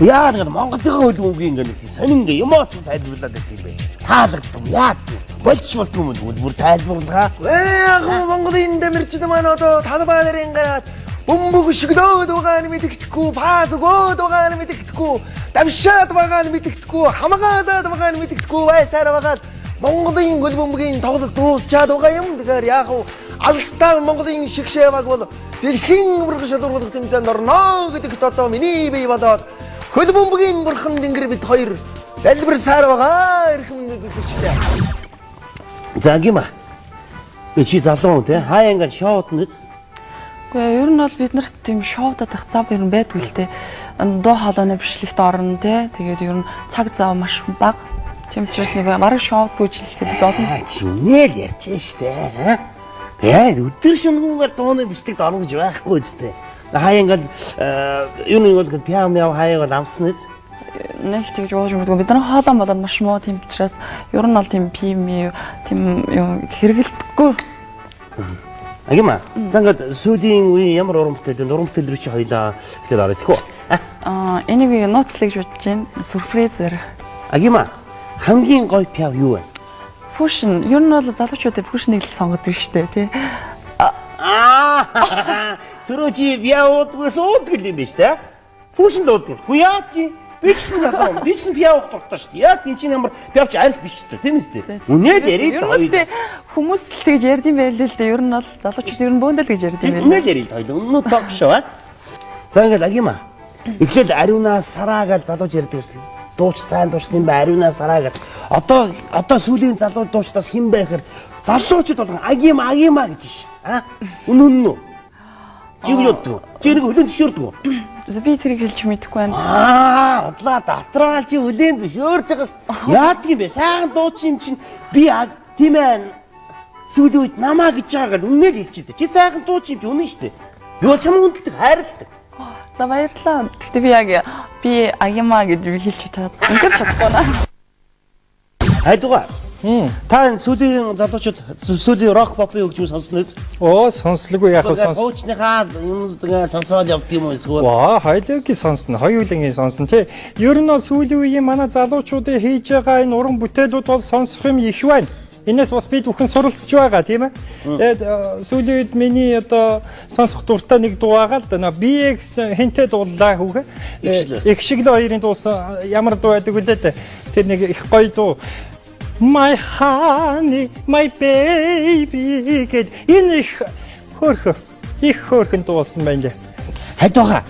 Яагаад ингээд Монголын хөдөлгөөнгүй ингээд сонин ингээд эмоц тайлбарлаад байдаг юм бэ? Таалагдсан яа тий. Болж болтгүй юм бүр тайлбарлаа. Яг Монголын дэмэрчд маань одоо талбайларын гараад бөмбөг шигдөөд байгаа нь мэдэгдэхгүй, пас өгөөд байгаа нь мэдэгдэхгүй, давшаад байгаа нь мэдэгдэхгүй, хамгаалаад байгаа нь мэдэгдэхгүй байсаар байгаа Монголын гол бөмбөгийн тоглолт дуусчаад байгаа юм. Тэгэхээр яг Алстаа Монголын шигшэваг бол дэлхийн ургаш шалгуулах тэмцээнд орно гэдэгт одоо миний бие бодоод хөл бөмбөгийн бурхан Тэнгэр бид хоёр залбирсаар байгаа. Ирэх өмнөд үзэгчтэй. За гима. Би чи залуу те хаа ингээд шоуд нэз. Гэхдээ ер нь бол бид нарт тийм шоудад ах зав ер нь байдгүй л те. Дуу хоолойны бичлэгт орно те. Тэгээд ер нь цаг зав маш бага. Тийм учраас нэг бараг шоудгүй жилэхэд олон. Чи үнээр ярьж штэ. Яа өдөр шөнөгээр дууны бичлэгт орно гэж байхгүй үстэй. Хаа ингээд юу нэг бол пиам яв хаяа амсна үз. Нэг тэгж ууж мэдгүй бид нар хоолоо болоод маш муу тийм учраас ер нь бол тийм пим тийм юу хэрэгэлдэггүй. Агима. Тангаад сүүлийн үе ямар урамтай рүү чи хоёлаа гэхэд орох уу? Энийг нууцлах гэж бодож байна. Сүрприз барь. Агима. Хамгийн гоё пиав юу вэ? Фушн. Ер нь бол залуучуудад фушнийг л сонгодог штэ тий. Түрүү чи пиавуудгүй суудаг юм биш үү? Фушн л уудаг. Хуяа чи бичсэн залуу. Бичсэн пиав дуртай штэ. Яа тийм чи ямар пиавч аль биш үү? Тийм үстэй. Үнээд ярив. Ер нь хүмүүс л тэгж ярьд юм байл л дээ. Ер нь бол залуучууд ер нь бөөндөл гэж ярьд юм байл. Үнээд ярив. Өнөө ток шоу аа. За ингээд агима. Эхлээд ариунаас сараа гэж залууч ярьдаг шүү дээ. Дууч цаан дуучны бай ариунаас сараа гэж. Одоо сүүлийн залуу дуучдаас хэн байхэр залуучууд болгон агима гэж шүү дээ. Үнэн үү? Чи юу яддаг? Чи нэг хөлөнд зөвшөөрдөг үү? Би тэрийг хэлж мэдэхгүй байна. Удлаа дотроо чи хүлэн зөвшөөрж байгаас яадаг юм бэ? Сайхан дууч юм чинь би тийм ээ сүүлийн үед намаа гэж байгаа л үнээр хэлчихдэг. Чи сайхан дууч юм чи үнэн шүү дээ. Юу чамд хүндэлдэг хайрладаг. За баярлалаа. Гэхдээ би агима гэж хэлж чадаад өнгөрч чадахгүй наа. Хайдугаа. Та энэ сүүлийн залуучууд сүүлийн рок попын хөгжим сонсно үз? Оо сонслоггүй яг сонс. Хуучныхаа юм сонсоод явдаг юм эсвэл? Ваа, хоёулынгийн сонсно, хоёулынгийн сонсно тий. Ер нь бол сүүлийн үеийн манай залуучуудын хийж байгаа энэ уран бүтээлүүд бол сонсох юм их байна. Энэс бас бид бүхэн суралцж байгаа тийм ээ. Тэгээд сүүлийн үед миний одоо сонсох дуртай нэг дуу байгаа л да. BX хинтээ дууллаа хүүхэ. Их шиг л хоёрын дуусан ямар дуу байдаг вүлээ дээ. Тэр нэг их гоё дуу. My honey, my baby гэд энэ их хөөрхөн дуулсан байна лээ. Хад байгаа.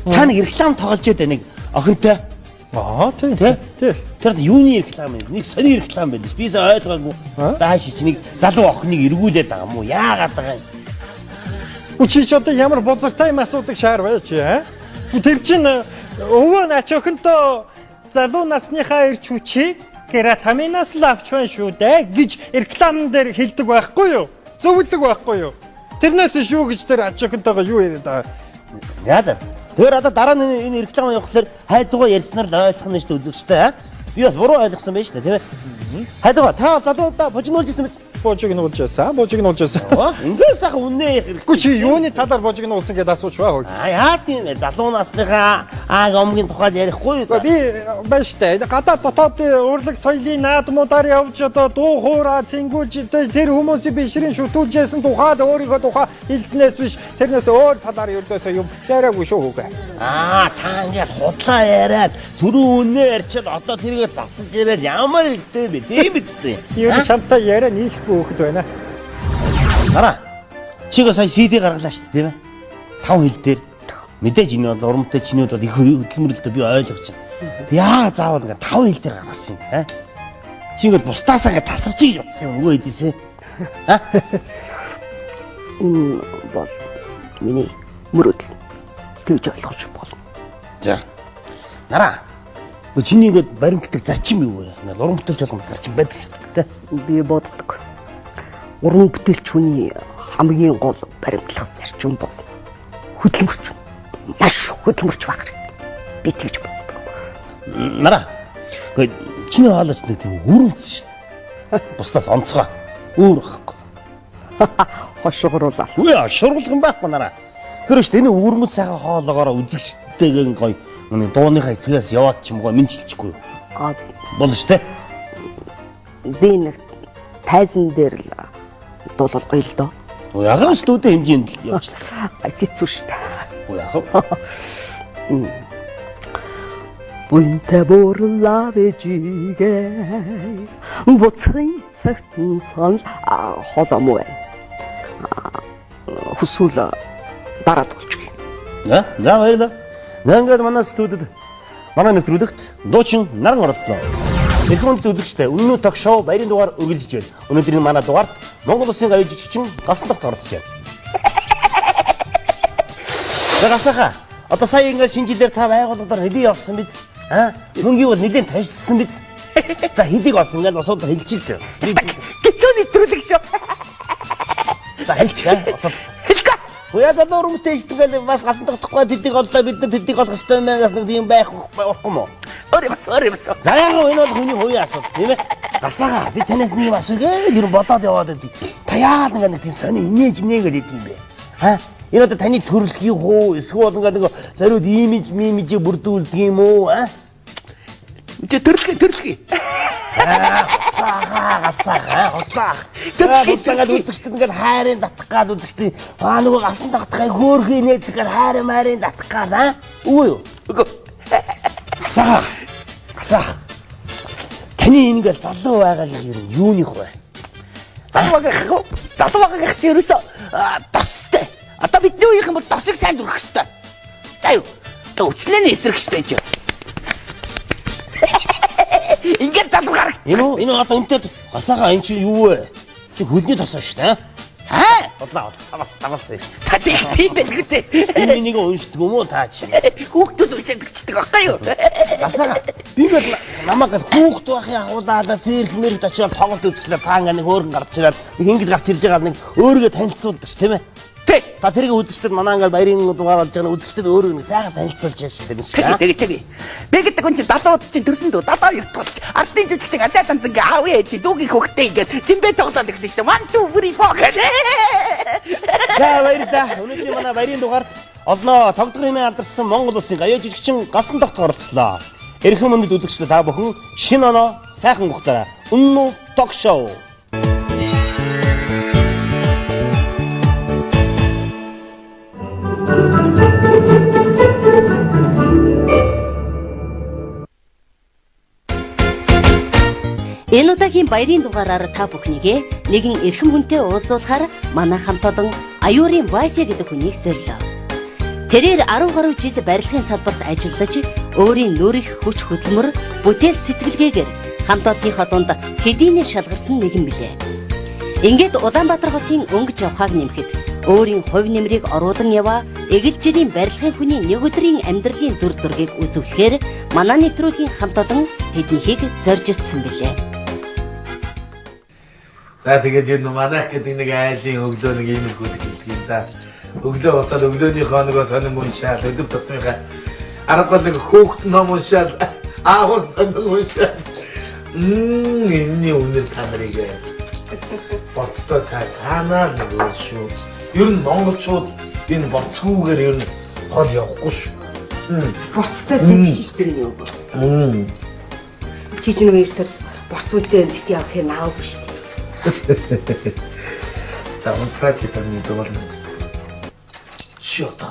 Та нэг реклам тоглож байдаг нэг охинтой. Тийм. Тэр юуны реклам юм? Нэг сони реклам байдаг. Би сая ойлгоогүй. Дааш чи нэг залуу охиныг эргүүлээд байгаа юм уу? Яагаад байгаа юм? Учи ч одоо ямар бозартай юм асуудаг шаар байж аа? Тэр чинь өвөө нач охинтой залуу насныхаа ирч хүчийг кератаминаас л авч байна шүү дээ гэж рекламн дээр хэлдэг байхгүй юу? Зөвлөдөг байхгүй юу? Тэрнээс шүү гэж тэр ач охинтойгоо юу яриад байгаа? Яа. Тэр одоо дараа нь энэ реклам явуулахлаар хайдгаа ярьснаар л ойлгох нь шүү дээ үзэгчтэй аа. Би бас буруу ойлгосон байж шүү дээ тийм ээ. Хайдгаа та залуудаа божигнуулж ирсэн биз? Божигнуулж байсан. Ингээд сайхан үнэ хэрэггүй чи юуны талаар божигнуулсан гэдээ асууж байгаа хөө. Яа тийм ээ залуу насныхаа омгийн тухайд ярихгүй. Би байна штэ. Гадаад дотоодын урлаг соёлын наадмуудаар явж одоо дуу хоороо цэнгүүлж тэр хүмүүсийн бишрийн шүтүүлж яасан тухайд өөрийнхөө тухай хэлснээс биш тэрнээс өөр талаар ердөөсөө юм яриаггүй шүү хөөе. Та ингээд худлаа яриад түрүү үнэ ярьчаад одоо тэргээ засаж яриад ямар хэрэгтэй бэ? Тийм биз дээ. Юу чамтай яриа нийлэхгүй хөөхд байна. Хараа. Чигээ сая CD гаргалаа шүү дээ, тийм ээ. 5 хил дээр. Мэдээж энэ бол урамтай чинүүд бол их хөдөлмөрлөлтөө би ойлгож байна. Яа заавал ингээд 5 хил дээр гаргасан юм бэ? Чи ингээд бусдаасаа ингээд тасарч иж утсан юм үгүй эдээсээ. Энэ бол миний мөрөдөл. Тэгж ойлгож болно. За. Нараа. Чиний ингээд баримтдаг зарчим юу вэ? Ингээд уран бүтээлч болгоно зарчим байдаг шүү дээ. Би боддог. Уран бүтээлч хүний хамгийн гол баримтлах зарчим бол хөдөлмөрч. Маш хөдөлмөрч байх хэрэгтэй. Би тэгж боддог. Нараа. Гэхдээ чиний хаалгач нэг тийм өрөмц шүү дээ. Бусдаас онцгой. Өөр байхгүй. Хошгоруулаа. Үгүй шургуулах юм байхгүй нараа. Тэр шүү дээ энэ өрмөц сайхан хоолоогоороо үзэгчтэйгэн гоё дууныхаа хэсгээс яваад ч юм уу минчилчихгүй. Болно шүү дээ. Би нэг тайзан дээр л дуулал гоё л доо. Ягаан студийн хэмжээнд л явуулчихлаа. Хэцүү шүү дээ. Ягаан. Буянтай буурлаа бэжигээ буцын цагтан сан холом вэ. Хүсвэл дараад болчихъя. За баярлалаа. Ингээд манай студид манай нэвтрүүлэгт дуучин наран оролцлоо. Их хүнд үзэгчтэй өнөө ток шоу баярын дугаар үргэлжлэж байна. Өнөөдрийн манай дугаарт Монгол Улсын аюул жижигчин Галсандагт оролцож байна. Загасаха. Одоо сая ингээд шинэ жилээр та байгууллагаар хэлий явсан биз? Мөнгөний бол нэлээд тайжсан биз? За хэлийг олсон ингээд осууд хэлчихээ. Гэцүү нэвтрүүлэг шүү. За хэлчихээ. Осууд. Хэлгээ. Уяа за нуурмтэй ичтгэл бас Галсандагт тухай тэдийг олдоо бид нар тэдийг олох ёстой юм байгаас нэг тийм байхгүй мó. Өөрөө бас. За яг энэ бол хүний хувийн асуудал тийм ээ. Галсаага би танаас нэг асуугээ ер нь бодоод яваад байдгийг. Та яагаад ингээд нэг тийм сони инээж мэнгээд идэв юм бэ? Энэ одоо таны төрөлхийн хуу эсвэл ингээд нэг зариуд имиж бүрдүүлдэг юм уу? Төрөлхий. Галсаага. Тэгээд үзэгчдэд ингээд хайрын татах гал үзэгчтэй нөгөө гасан тагтахыг хөөрхий нээдэг гал хайрын татах гал үгүй юу? Галсаага. Таны ингээд залуу байгаагийн юуных вэ? Залуу байгаагийнх чи ерөөсөө тостой. Одоо бидний үеийнхэн бол тосыг сайн зүрх хэвээр. За юу. Одоо өчлөөний эсрэг штэ чи. Ингээд залуу гарах. Энэ одоо үнтэй Галсаага энэ чи юу вэ? Чи хөлний тосоо штэ. Бодлоо. Таваас. Та тийм бэлгэдэ. Энэ нэг уншдаг юм уу та чи? Хүүхдүүд уншдагчдаг байхгүй юу? Галсаага. Би бол намайг хүүхд байхын агуулаад цэрэг мэрд очиод тоглолт үзэхлээр та ингээд нэг хөөргөн гарч ирээд нэг ингэж гарч ирж байгаа нэг өөрийгөө танилцуулдаг ш тийм ээ. Тий. Та тэрийг үзэгчдэд манай ингээл баярын дугаар болж байгаа үзэгчдэд өөрөө нэг сайхан танилцуулж яаш тэр шиг. Тэгээ. Би гэдэг хүн чинь 70-ууд чинь төрсөн дөө 72 тулч ардын жүжигч алаа танцсан гээ аав ээж дүүгийн хөхтэй ингээд тэмбэ тоглоод ихлээ шүү дээ. 1 2 3 4. За баярлалаа. Өнөөдрийн манай баярын дугаард олноо тогтгор хэмээн алдарсан Монгол улсын гаяа жүжигчин Галсан тогт оролцлоо. Эрхэм мөндөд үзэгчдээ та бүхэн шинэ оноо сайхан ухтараа. Үнэн ток шоу. Энэ удаагийн баярын дугаараар та бүхнийгээ нэгэн эрхэм хүнтэй уулзуулахаар манай хамт олон аюурын Вася гэдэг хүнийг зорилоо. Тэрээр 10 гаруй жил барилгын салбарт ажиллаж өөрийн нүрэх хүч хөдөлмөр бүтээл сэтгэлгээгээр хамт олонныхоо дунд хэдийнэ шалгарсан нэгэн билээ. Ингээд Улаанбаатар хотын өнгөж явхааг нэмэхэд өөрийн хувь нэмрийг оруулан яваа Эгэлжирийн барилгын хүний нэг өдрийн амьдралын дүр зургийг үзүүлэхээр манай нэвтрүүлгийн хамт олон тэднийхийг зорж ирсэн билээ. За тэгээд ер нь манайх гэдэг нэг айлын өглөө нэг ийм их үдэг гэдэг юм да. Өглөө болсод өглөөнийхөө нөгөө сонин уншаал өдөр тутмынхаа аргагүй нэг хөөхт ном уншаал аавар сонин уншаал. Энэ үнэр та нарыг борцтой цаанаар нэг шүү. Ер нь монголчууд энэ борцгүйгээр ер нь хол явахгүй шүү. Борцтой зэв биш шүү дээ юу. Чи чинь үеэр борцгүйтэй бит явах юм аавгүй шүү дээ. За унтраач гэдэг нь дуулна гэсэн. Чи одоо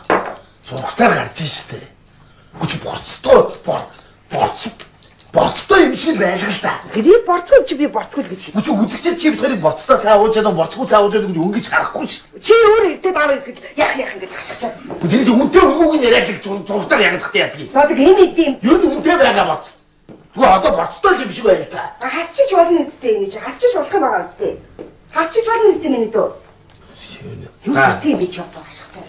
зургатаар гарч ийн шүү дээ. Гүч борцтой юм шиг байлгал да. Гэри борцгүй чи би борцгүй л гэж. Гүч үзэгчд чи битэрийг борцтой цаавуулж байгаа борцгүй цаавуулж байгаа гэж өнгөж харахгүй шүү. Чи өөр хэрэгтэй даваа яах ингэж хашгичаад. Тэр үнтэй өгөөг нь яриад л зургатаар ягдах яа тий. За тэг хэм идэм. Юу нь үнтэй байгаа борц. Тэгвэл одоо борцтой юм шиг байл та. Хасчиж болно үстэй энэ чи хасчиж болох юм байгаа үстэй. Хасчиж болно үстэй миний дөө. Юу тийм би ч одоо ашигтай.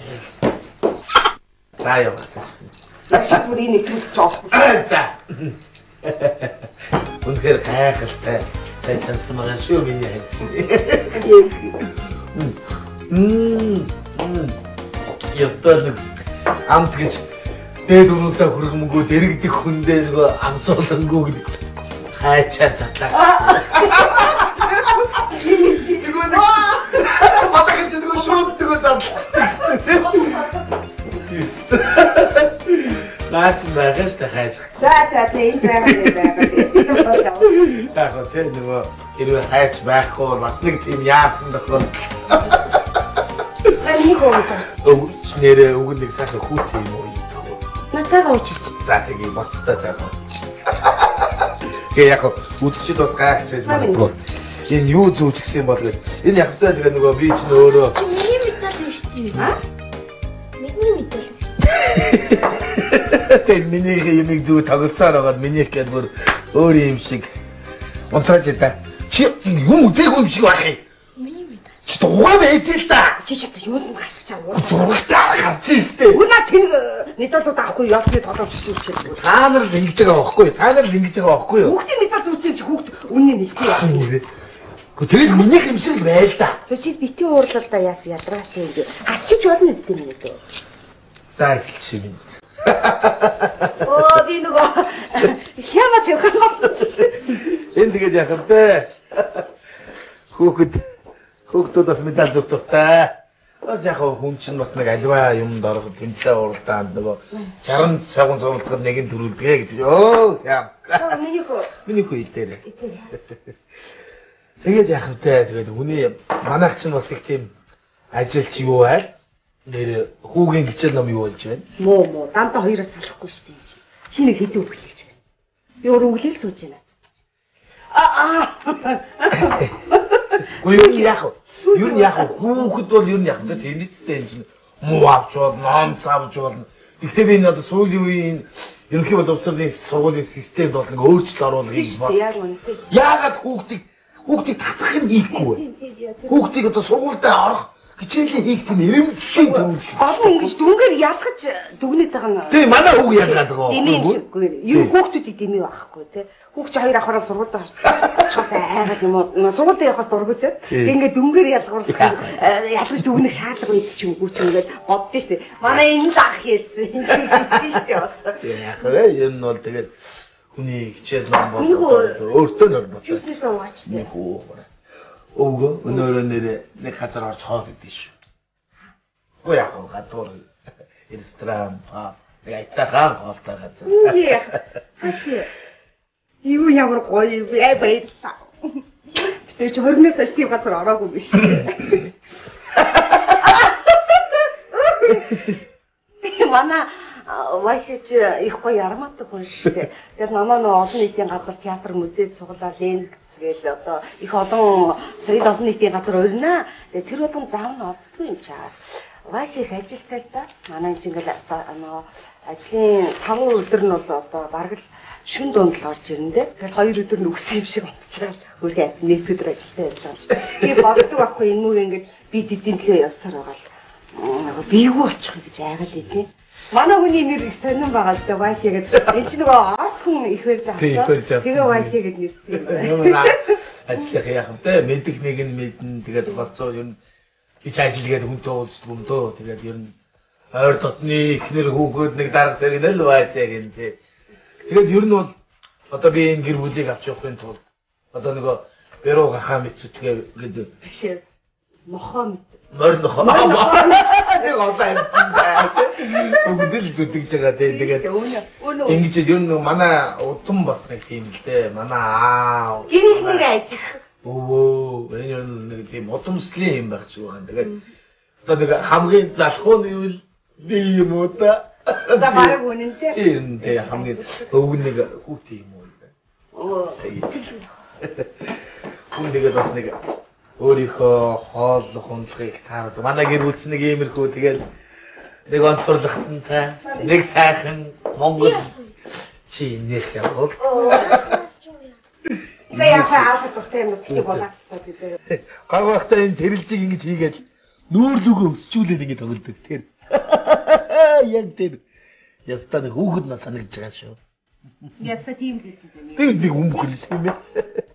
За яваасаа. Ашиг бүрийн нэг л жоох. За. Үнэхээр гайхалтай. Сайн чансан байгаа шүү миний хань. Ястал амт гэж дээд өрөөлдөө хөргөмгөө дэрэгдэх хүндээ нөгөө амсуулангүй гэдэг хайчаа задлаа. Нөгөө нэг батагч нөгөө шууд нөгөө задлчихсан шүү дээ. Наач наагаш та хайж. За энэ байгаа. Яг тэ нөгөө хэрвээ хайж байхгүй бас нэг тийм яасан тохиол. Энийг өгч нэрээ үг нэг сайхан хүүт юм уу? Нацаага уучилч. За тэгээ борцтой цаагаа. Гээ яг үзэгчд бас гайхаж магадгүй. Энэ юу зүүжгсэн бол энэ явтаа тэгээ нөгөө би ч өөрөө миний мэдээ шүү. Аа? Миний мэдээ. Тэг миний юмыг зүү тоглосоор байгаа миний гээд бүр өөр юм шиг. Унтраач та. Чи юм үзээгүй юм шиг байх юм. Миний мэдээ. Чи дугаа байж л да. Чи ч одоо юу юм хашгич аа. Зургатаар гарч ирсэн. Үнэ тэн медалууд авахгүй явахны толгойч зүрчээ. Та нар л ингэж байгаа байхгүй юу? Та нар л ингэж байгаа байхгүй юу? Хүүхдийн медаль зүрцээ чи хүүхд үнэн хэлэхгүй яах вэ? Тэгэл минийх юм шиг байл да. Чи бити уурлал да яас ядраатай ингэ. Хасчиж болно үстэй минь дээ. За эхэлчих юм. Оо би нөгөө хяма тэрхээ. Энд тэгээд яхав дээ. Хүүхдүүд бас медаль зүгт тавтай. Бас яг хүн чинь бас нэг альва юмд орох тэмцээн уралдаанд нөгөө 60 цагуун зурлахад нэг нь төрүүлдэгэ гэж. Оо яа. Миний хүү дээр. Тэгээд яхав дээ. Тэгээд хүний манайх чинь бас их тийм ажилч юу байл. Нэр хүүгийн хичээл ном юу болж байна? Муу дандаа хоёроос салахгүй шүү дээ. Чи нэг хэдэн үг хэлж байна. Би өөр өглөөл сууж байна. Юу яах вэ? Юу яах вэ? Хүүхэд бол юу яах вэ? Тийм эцтэй юм чинь муу авч болно, ном цавж болно. Гэхдээ би энэ одоо сүүлийн үеийн ерөнхий боловсролын сургуулийн системд бол нэг өөрчлөлт оруулах юм байна. Яагаад хүүхдийг татах юм хийхгүй вэ? Хүүхдийг одоо сургуультай орох хичээлийн хийх тийм эрэмслийн төвч. Олон ингэж дүнгээр ялгаж дүгнээд байгаа нь. Тийм манай хүүг ялгаад байгаа. Дэмий юм шиггүй. Ер нь хүүхдүүдийг дэмий байхгүй тий. Хүүхд чи хоёр ахаараа сургуульд очихоос айгаад юм уу? Сургуульд явахаас дургуцаад. Ингээд дүнгээр ялгуулах ялгаж дүгнэх шаардлага байдаг ч юм уу ч ингээд боддоо шүү дээ. Манай энэ даах ярьсан. Энэ чинь шүү дээ. Яг вэ ер нь бол тэгээд хүний хичээл ном болоо өөртөө нь бол Юуснээс уугач тий. Өвгөө өнөөрөө нэрээ нэг газар орж хоол идэв шүү. Гоо яг гадуур ресторан нэг айтахан хоолтой газар. Үгүй хаши. Юу ямар гоё баярлаа. Тэр чи 20-наас хойш тийм газар ороогүй биш. Манай вайсч их гоё ярмаадаг хүн шүү дээ. Тэгээд намаа нөө олон нийтийн газар театр музейд суглаа ленгцгээд одоо их олон соёл олон нийтийн газар өрнө. Тэгээд тэр болгон зам нь олддгүй юм чаас. Вайс их ажилтай л да. Манай чинь ингээл ажлын 5 өдөр нь бол одоо бараг л шин дунд л орж ирнэ дээ. Тэгээд 2 өдөр нь үгсэн юм шиг унтчихаар өөрөө нэг өдөр ажилтаа явж байгаа юм шиг. Би боддог байхгүй энэ мөг ингээд би тэдийн төлөө явсаар байгаа л бийгүү очих гэж айгаад идэв. Манай хүний нэр их сонирн байгаа л да Вайси гэдэг. Энд чинь нөгөө орц хүн их барьж авсан. Тэгээ Вайси гэдэг нэртэй юм байна. Ажлах яах вэ? Мэдих нэг нь мэднэ. Тэгээд болцоо ер нь хич ажилгээд хүнтэй уулздаг юм дөө. Тэгээд ер нь ойр дотны ихнэр хүүхэд нэг дарга зэрэг л Вайси гэн тий. Тэгээд ер нь бол одоо би энэ гэр бүлийг авч явахын тулд одоо нөгөө Беруу гахаа мэдсүтгээ гэдэг. Биш ээ. Мохоо мэд. Морин нохоо. Нэг одоо юм байна. Бүгдэл зүтгэж байгаа тий. Тэгээд ингэж ер нь манай удам бас нэг тийм л дээ. Манай аа. Гэрийн нэр ажил. Өвөө, энэ ер нь нэг тийм удамслын юм байх шиг байна. Тэгээд одоо нэг хамгийн залхуу нь юу л би юм уу та. За баг үнэнтэй. Тийм тий хамгийн өвг нэг хүүт юм уу. Оо. Хүн тэгээд бас нэг өөрийнхөө хоол хүндлэгийг таарад. Манай гэр бүлч нэг иймэрхүү тэгэл нэг онцорлогтой нэг сайхан Монгол чи нэх явал. За яхаа авах хэрэгтэй юм чи болоод гэдэг. Гаг байхдаа энэ тэрэлжиг ингэж хийгээд нүүрлүгөө өсчүүлээд ингэ тоглодог тэр. Яг тэр. Ястаа нэг хүүхэд нас санагдж байгаа шүү. Ястаа тийм дэсэн тийм. Тэр нэг хүмүүх юм ээ.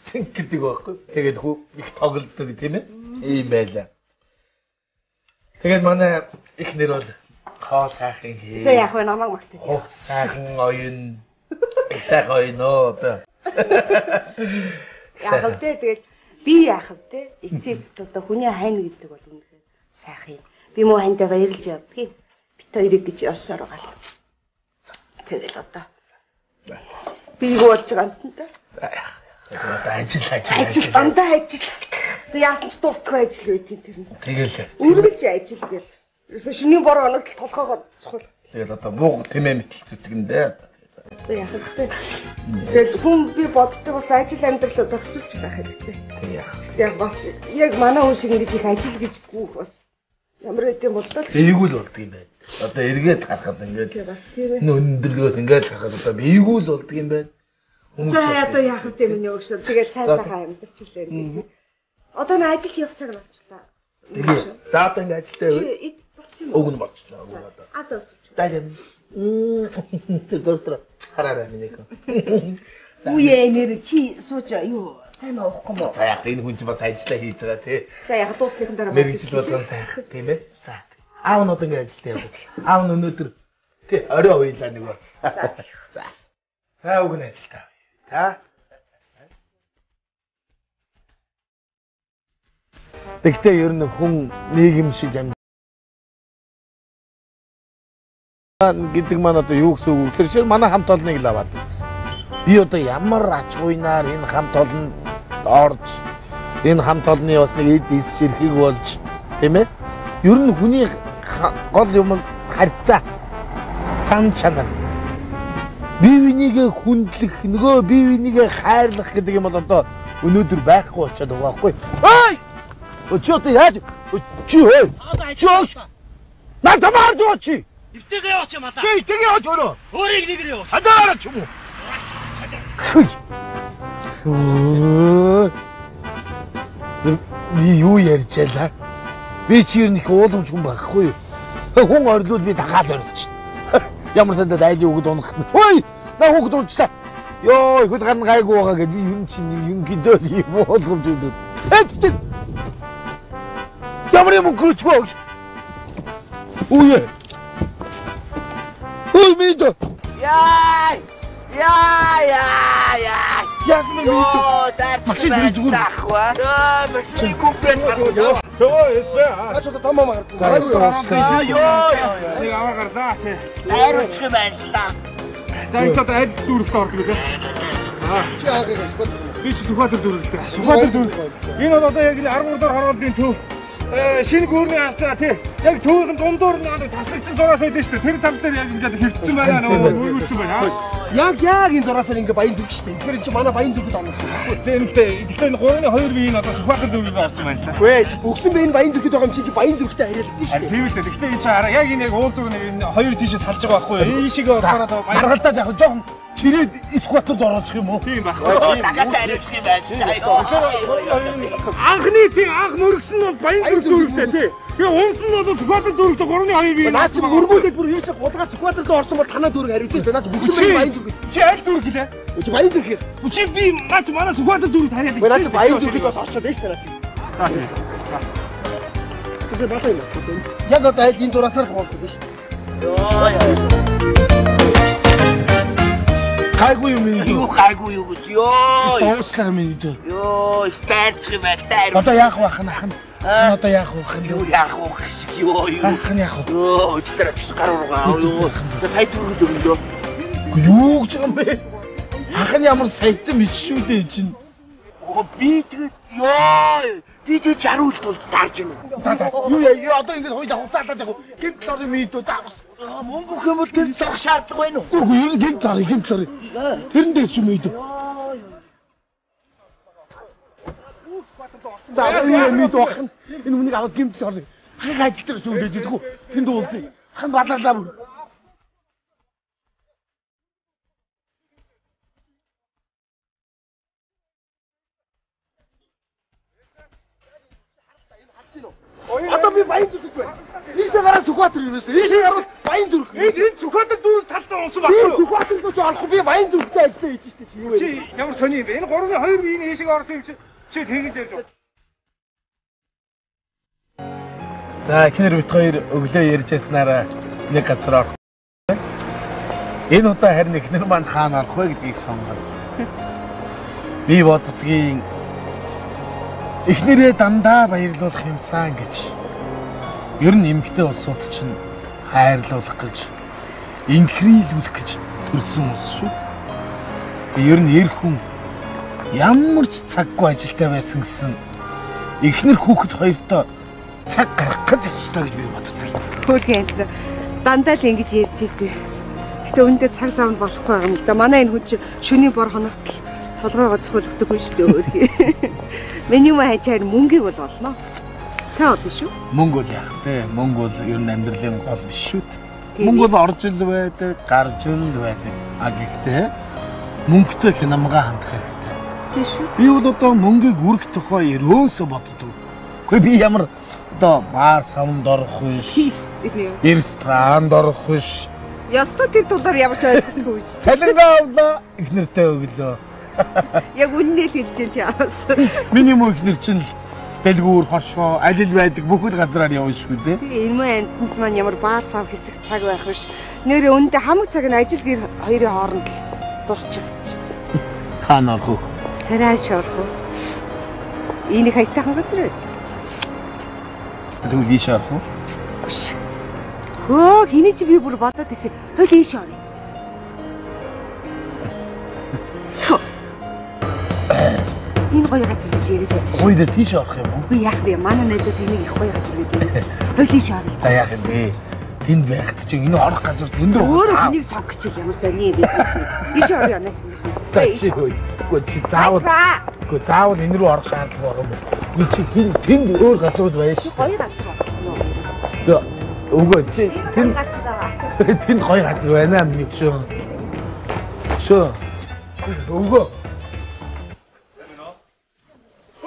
Гэдэг байхгүй. Тэгээд их тоглолдог тийм ээ. Ийм байлаа. Тэгээд манай их нэр бол хоол сайхан хээ. За яг намайг магтаж. Хоол сайхан оюун. Их сайхан оюун оо. Яг л тэгээд би яах вэ? Эцэгт одоо хүний хайна гэдэг бол үнэхээр сайхан юм. Би муу хайндаа баярлж явдгийг. Бит хоёрыг гэж явсаар байгаа л. Тэгэл одоо би юу болж байгаа юм те? Ажил дандаа ажил. Тэг яасан ч дуустгүй ажил байдгийг тэр нь. Тэгэл. Үргэлж ажил гэл. Ерөөсө шөнийн бор хоног л толгоогоо цохол. Тэгэл одоо бууг тэмээ мэтэлцүүдэг юм дээ. Яг л. Тэгэл хүн би боддог бас ажил амьдралаа зохицуулж байх хэрэгтэй. Тэг яах. Яг бас яг манай хүн шиг ингэж их ажил гэж гүөх бас ямар хэдийн болдоо. Эйгүүл болдго юм байна. Одоо эргээд харахад ингээд өндөрлгөөс ингээд харахад одоо эйгүүл болдго юм байна. За одоо яах вэ миний өгшөө. Тэгээд сайн сайхан амьдарчлаа гэдэг. Одоо н ажил явцаар болчлаа. Тэгээ. За одоо ингээд ажилтаа байв. Өг нь болчлаа. Одоо. Дайм. Тэр зуртраа хараарай минийх. Үе нэр чи сууж юу сайн уухгүй мó. За яг энэ хүн чинь бас ажиллаа хийж байгаа тий. За яг дуусныхан дараа мэргэжил болгон сайхан тийм ээ. За. Аав нь одоо ингээд ажилтаа явуулсан. Аав нь өнөөдөр тий орой уйлаа нэг ба. За. За өг нь ажилтаа. Та. Тэгтээ ер нь хүн нийгэм шиг амьд гэдэг маань одоо юу гэсэн үг вэ? Тэр шиг манай хамт олныг л аваад үзсэн. Би одоо ямар ач хуйнаар энэ хамт олонд орж энэ хамт олны бас нэг эд эс ширхэг болж тийм ээ? Ер нь хүний гол юм харьцаа цан чанар. Бие бинийгээ хүндлэх, нөгөө бие бинийгээ хайрлах гэдэг юм бол одоо өнөөдөр байхгүй болчиход байгаа байхгүй. Ой! Чи одоо яаж? Чи ой! Чош! Наа тамаар жооч! Ивтэйгээ яваач юм аа. Чи тэгээ яваач өрөө. Өөрийг нэгээр яваа. Садаараа ч юм уу? Би юу ярьж байлаа? Би чи ер нь их ууламж хүн байхгүй юу? Хүн орилууд би дахаад орилч. Ямар сандад айлын өгд унах. Ой! На хүүхд унчлаа. Йоо, их гарна гайгүй байгаа гэж би юм чинь юм гидөө юм ууламж өгдөө. Эцэг. Ямар юм гүрч бог. Үе. Ой, мэдээ. Яй! Яй! Ясмин мэдээ. Машин дэрэг зүгээр. Машин купрес гаргав. Ой, эсвэ. Ачаа тамаа маар. Ёо. Нэг аваа гарлаа тий. Тайруулчих юм байна л да. За энэ цаад аль дүүрэгт ордог вэ? Чи аагийн спот. Би ч Сүхбаатар дүүрэгтэй. Сүхбаатар дүүрэг. Энэ бол одоо яг 13 дор хорооллын төв. Шинэ гүрний авцаа тий. Яг төвийн дундуур нэг таслагдсан зураас байдаг шүү дээ. Тэр тав дээр яг ингээд хэвчсэн байна нөгөө өргүүлсэн байна. Яг энэ дураасаар ингээ баян зүг шүү дээ. Тэгэхээр чи манай баян зүгд орно. Тэмтэй. Тэгэхээр 3-2 биеийн одоо Сүхбаатар дүүрэг орсон байна л да. Үгүй чи бүгсэн бэ энэ баян зүгд байгаа юм чи баян зүгтэй харьяалдаг шүү дээ. Тийм л дээ. Гэхдээ энэ чи хараа яг энэ яг уул зүг нэг энэ хоёр тийшээ салж байгаа байхгүй юу? Энэ шиг болохоор маргалтаад яг жоохон чирээд Сүхбаатарт ороочих юм уу? Тийм байхгүй. Дахиад хариуцах юм байна. Анхны тийм анх мөргсөн бол баян зүгтэй тий. Тэгээ унс нь бол Сүхбаатар дүүрэгт 3-2 бие. Наа чи өргүүлээд бүр ийшээ гулгаад Сүхбаатарт орсон бол танаа дүүрэг хариуцж байна. Наа чи бүгсэн баян зүг. Чи аль дүүрэг гэлээ? Чи баян зүг хээ. Чи би наа чи манай Сүхбаатар дүүрэгт хараад. Наа чи баян зүгт бас орчод байж таа чи. Тэгээ батаа юм. Яг одоо аль энэ дураасаар болдог шүү дээ. Гайгүй юм ийм. Юу гайгүй юу гэж ёо. Тоослаа минь дөө. Ёо, стаарчих юм байна. Таар. Одоо яах вэ хань? Одоо яах вэ? Юу яах вэ гэж ёо юу. Хань яах вэ? Ёо, өчтөр очиж гар ургаа ёо. За сая түргэл өгнө. Юу гэж юм бэ? Хань ямар саятан биш шүү дээ чинь. Оо би тэгээд ёо. Би тэгээд жаруулт бол таарч юм. Юу яа одоо ингэж хоёул хуцаалаад яг гэмт лори мэдөө заавс. Мөнгө өгөх юм бол гэмт лорох шаардлага байна уу? Үгүй юу гэмт лори. Тэрэн дээр ч юм мэдөө. За юу мэдөө ах. Энэ хүнийг аваад гэмт лори. Хаг ажил дээр ч үлдээж идэггүй. Тэнд уулзъя. Хан балаалаа бүр. Одоо би баян зүрх байна. Ийшээ гараа Сүхбаатар юу вэ? Ийшээ гараад баян зүрх. Энэ Сүхбаатар дүүрэг талдаа унсан баггүй юу? Сүхбаатар дүүрэг олох би баян зүрхтэй ажиллаж хийж штэ чи юу вэ? Чи ямар сони юм бэ? Энэ 3-2 биеийн ийшээ орсон юм чи тэгэж ярьж байна. За ихнэр бит хоёр өглөө ярьж яснараа нэг газар орох. Энэ удаа харин ихнэр маань хаана орох вэ гэдгийг сонгоно. Би боддгийн эхнэрээ дандаа баярлуулах юмсан гэж. Ер нь эмэгтэй улсууд чинь хайрлуулах гэж, инхрийлүүлэх гэж төрсөн улс шүү дээ. Ер нь эр хүн ямар ч цаггүй ажилтай байсан гэсэн эхнэр хүүхэд хоёртоо цаг гаргах гэж ёстой гэж би боддог. Хөөргөн дандаа л ингэж ярьж идэв. Гэтэ үүндээ цаг зав нь болохгүй юм л да. Манай энэ хүн чинь шөнийн бор хоногт л толгойгоо цохиулдаг хүн шүү дээ өөрхий. Миний маа хажаар мөнгийг бол олно. Сайн олно шүү. Мөнгө бол яах вэ? Мөнгө бол ер нь амьдралын гол биш шүү дээ. Мөнгө бол орж ил байдаг, гарч ил байдаг. А гэхдээ мөнгөтэй хянамгаа хандах хэрэгтэй. Тийм шүү. Би бол одоо мөнгийг үрэх тухай ерөөсө боддог. Гэхдээ би ямар одоо баар самд орох биш. Ресторанд орох биш. Ястаа тэр тулаар ямар ч ойлгохгүй шүү. Цалингаа авлаа, их нэртэй өглөө. Яг үннээ л хэлж чинь чаас. Миний мөн их нэр чинь дэлгүүр, хоршоо, алил байдаг бүхэл газраар явна шүү дээ. Тэгээ энэ амтнд маань ямар баар сав хэсэг цаг байх биш. Нэрээ үүндээ хамаг цаг нь ажил гэр хоёрын хооронд л дуусчих. Хаана орох вэ? Хараач орох уу? Энийг хайтайхан газар үү? Тэгвэл ийш орох уу? Биш. Хөө хиний чи би бүр бодоод ирсэн. Хөл ийш орё. Энэ гоё газар гэж яриад байсан. Гоё дээр тийш орох юм уу? Үгүй яах вэ? Манай найдад энийг их гоё газар гэж яриад. Хөл ийш орё. За яах юм бэ? Тэнд байхад чи энэ орох газар өндөр байгаа. Өөрөө энийг сонгох чи ямар сони гэж чи. Ийш орё янаш юм шиг. Үгүй чи заавал энэ рүү орох шаардлага байгаа юм уу? Би чи тэнд өөр газрууд байж. Гоё газар байна. Үгүй чи тэнд гоё газар байна минь шүү. Шүү. Үгүй.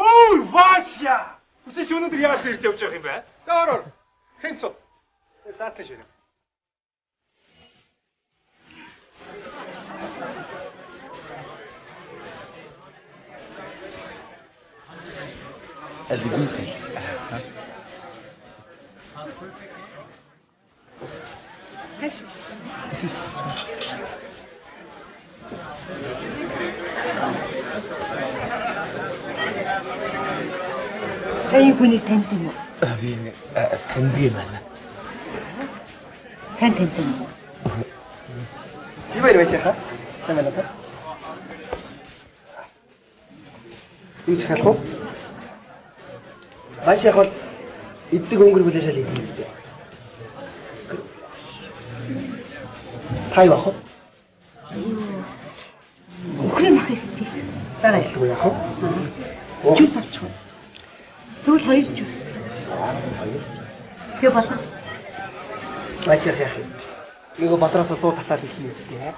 Ой, Вася! ирж явж байгаа юм бэ? За ороо. Тэнцүү. Заатлаа ширээ. Адиггүй. Сая хүний танд юм уу? Би тандгийн байна. Сайн танд юм уу? Юу вэ яа? Сайн байна уу? Ийч халах уу? Баш яг бол иддэг өнгөр хүлээшэл идэх үстэй. Тай бах уу? Өхрийн мах истий. Дараа илүү яах вэ? Жус авчих уу? Тэгвэл 2 жус. Юу байна? Баш яах юм? Нэг батраас 100 татаад хэлэх юм үстэй.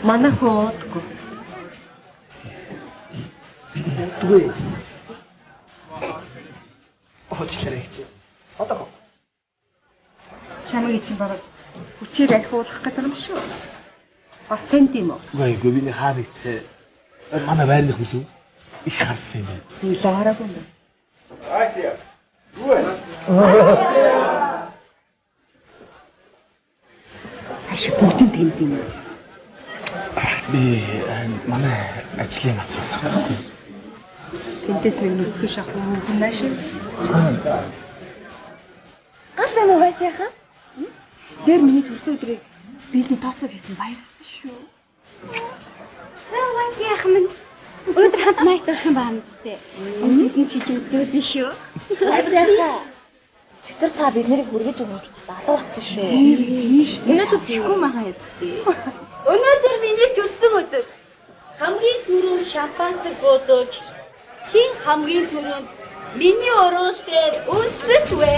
Манай хүн уудгүй. Үгүй. Хочлаарай гэж. Одоо чамайг чинь бараг хүчээр архиулах гэдэг юм шүү. Бас тэнд юм уу? Үгүй би нэг хаа нэгтэй манай байрны хүлээ их харсан юм байна. Би лаараагүй юм. Айсия. Юу вэ? Аш бүгдийн тэнд юм уу? Би манай ажлын газраас байхгүй. Тэндээс нэг нүцгэн шахуу хүн наашиг. Гал байна уу байсяха? Тэр миний төрсөн өдрийг биелэн тооцоо хийсэн баярлалаа шүү. Байсяха минь. Өнөөдөр хамт найт авах юм байна үстэй. Жилийн чиж үзвэл биш үү? Байсяха. Читэр та биднийг хүргэж өгөх гэж залуу болсон шүү. Өнөөдөр тэхгүй махан ястээ. Өнөөдөр миний төрсөн өдөр. Хамгийн түрүүнд шампанскыг буудаж хин хамгийн түрүүнд миний уруул дээр үнсэт вэ.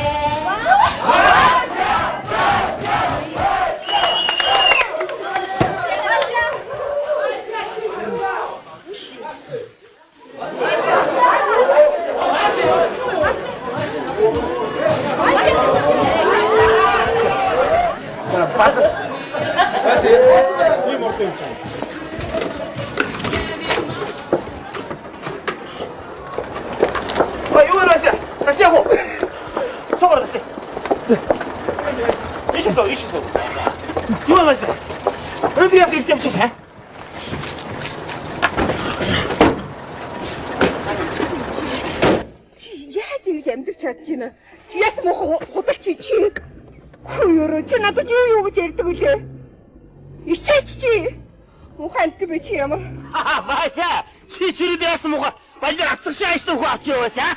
Яаж ингэж амьдрч чадж байна? Чи яс мох худалч чи. Хөөе чи надад юу гэж ярьдаг үлээ? Ичээч чи. Муханд би чи ямар? Баша, чи чирээд яасан муха? Балер атсагшаа ааштай хөө авч яваас аа?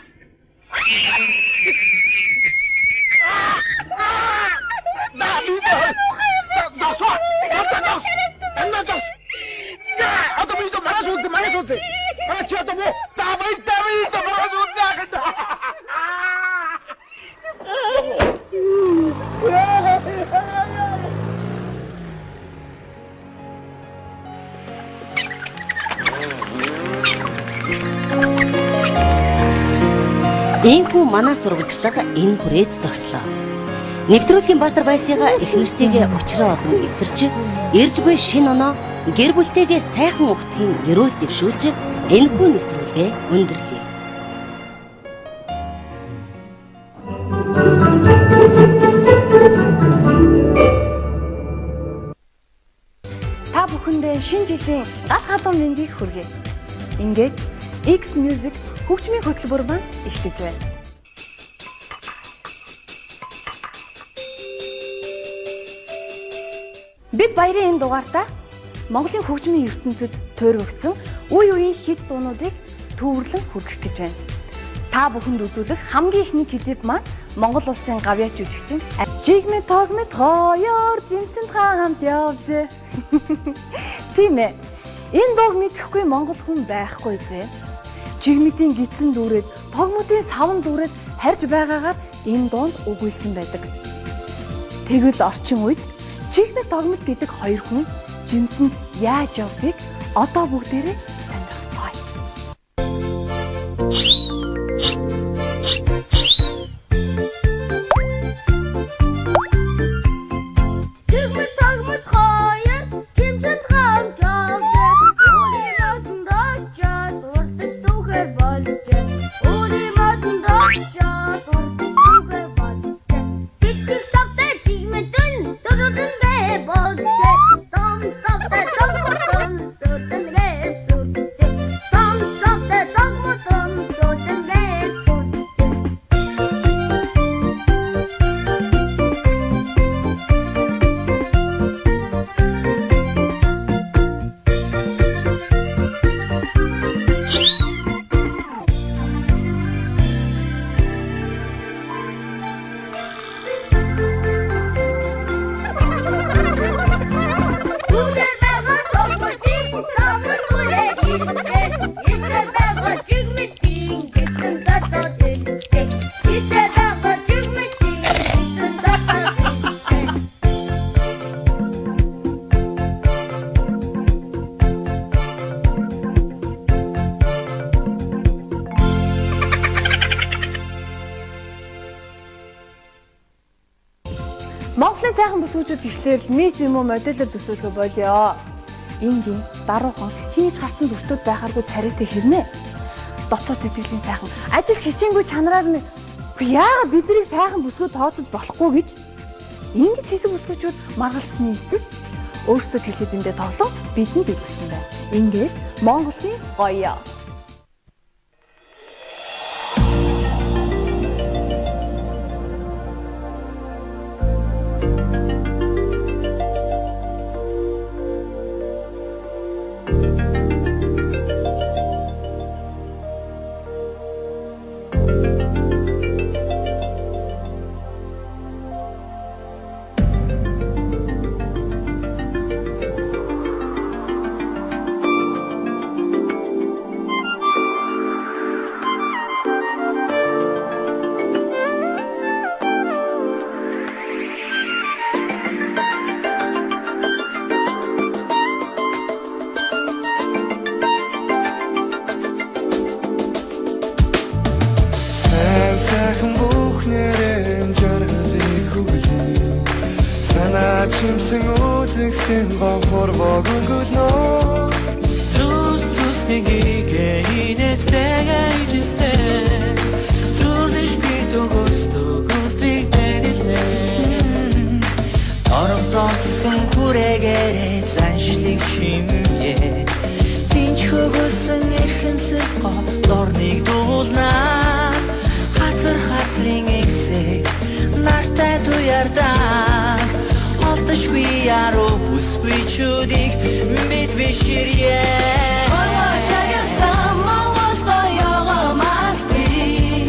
Ийхүү манай сурвалжлага энэ хүрээд зогслоо. Нэвтрүүлгийн Баатар Баясыга их нэртэйгээ учраа олон эвсэрч, ирж буй шин оноо гэр бүлтэйгээ сайхан өгтгийн эрүүл дэвшүүлж энэхүү нэвтрүүлгээ өндөрлөе. Та бүхэндээ шинэ жилийн гал халуун мэндийг хүргэе. Ингээд X Music хөгжмийн хөтөлбөр маань эхлэж байна. Бид баярын энэ дугаартаа Монголын хөгжмийн ертөнцид тойрогдсон үе үеийн хит дуунуудыг төвөрлөн хүргэх гэж байна. Та бүхэнд үзүүлэх хамгийн ихний клип маань Монгол улсын гавьяа жүжигчин Жигмэ тогмэт хоёр жимсэнд хамт явж. Тийм ээ. Энэ дууг мэдэхгүй монгол хүн байхгүй зэ. Жигмэтийн гидсэн дүүрээд, тогмуудын савн дүүрээд харж байгаагаар энэ дуунд өгүүлсэн байдаг. Тэгвэл орчин үед Жигмэт тогмот гэдэг хоёр хүн жимсэнд яаж явдгийг одоо бүгдээрээ сонирхцгаая. сайхан бүсгүүчүүд гэхлээр мисс юм уу модельээр төсөөлөх болёо. Энгийн даруухан хийж гарсан бүртүүд байхааргүй царайтай хэрнэ. Дотоод сэтгэлийн сайхан ажил хичээнгүй чанараар нь яагаад биднийг сайхан бүсгүй тооцож болохгүй гэж ингэж хийсэн бүсгүүчүүд маргалцсны эцэст өөрсдөө хэлэдэндээ тоглон бидэнд бэлдсэн байна. Ингээд Монголын гоё. Чимсэн үзэгсэн гохор вогонгөлнө Зүс нэгийг инээжтэйгээ ижистэй Зүршгүй төгөстөг үлтрийг дэрэлнэ Орогдоцсон хүрэгээрээ заншлыг шимээ Тинч хөгөсөн эрхэмсэг дорныг дуулнаа Хазрын эксэг нартай туярдаа Олдошгүй яруу бүсгүй чүдийг бид биширье Орвашагасан Монгол гоёго махти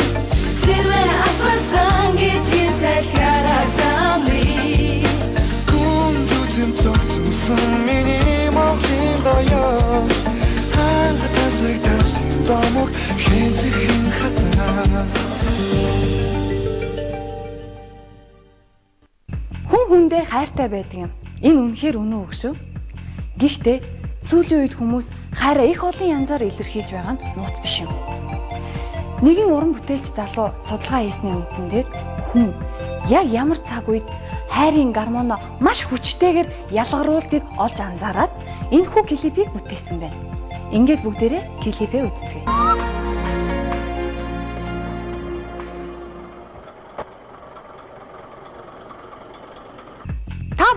Сэрвэ асарсан гитийн салхарасан ми Күмжүзэн цогцсон миний Монголын гоё Хангатасаг тавсан домог хэнцэрхэн хатаа Хүндээ хайртай байдаг юм. Энэ үнэхээр үнэн үг шүү. Гэхдээ сүүлийн үед хүмүүс хайраа их олон янзаар илэрхийлж байгаа нь нууц биш юм. Нэгэн уран бүтээлч залуу судалгаа хийсний үндсэндээ хүн яг ямар цаг үед хайрын гормоно маш хүчтэйгээр ялгаруулдгийг олж анзаараад энэхүү клипийг бүтээсэн байна. Ингээд бүгдээрээ клипээ үзцгээе.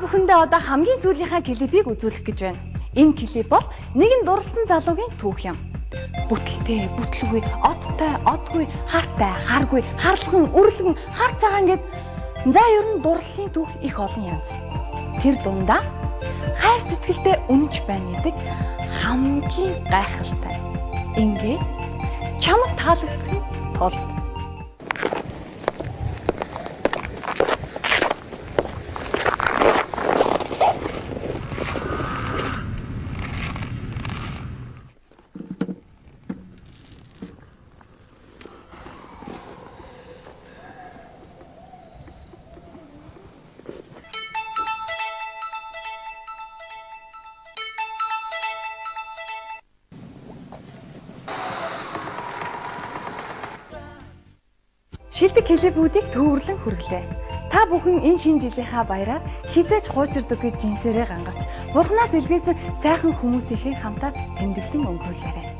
Бүхэндээ одоо хамгийн сүүлийнхаа клипийг үзүүлэх гэж байна. Энэ клип бол нэгэн дурлсан залуугийн түүх юм. Бүтэлтэй, бүтлгүй, одтой, одгүй, хартай, харгүй, харлахын, үрлэгэн, хар цагаан гэд за ер нь дурлалын түүх их олон янз. Тэр дундаа хайр сэтгэлтэй үнэнч байна гэдэг хамгийн гайхалтай. Ингээд чамд таалагдахын тулд шилдэг клипүүдийг төвөрлөн хүргэлээ. Та бүхэн энэ шинэ жилийнхаа баяраар хизээж хуучирдаггүй жинсээрээ гангарч, Бурханаас илгээсэн сайхан хүмүүсийнхээ хамтаа тэмдэглэн өнгөрүүлээрэй.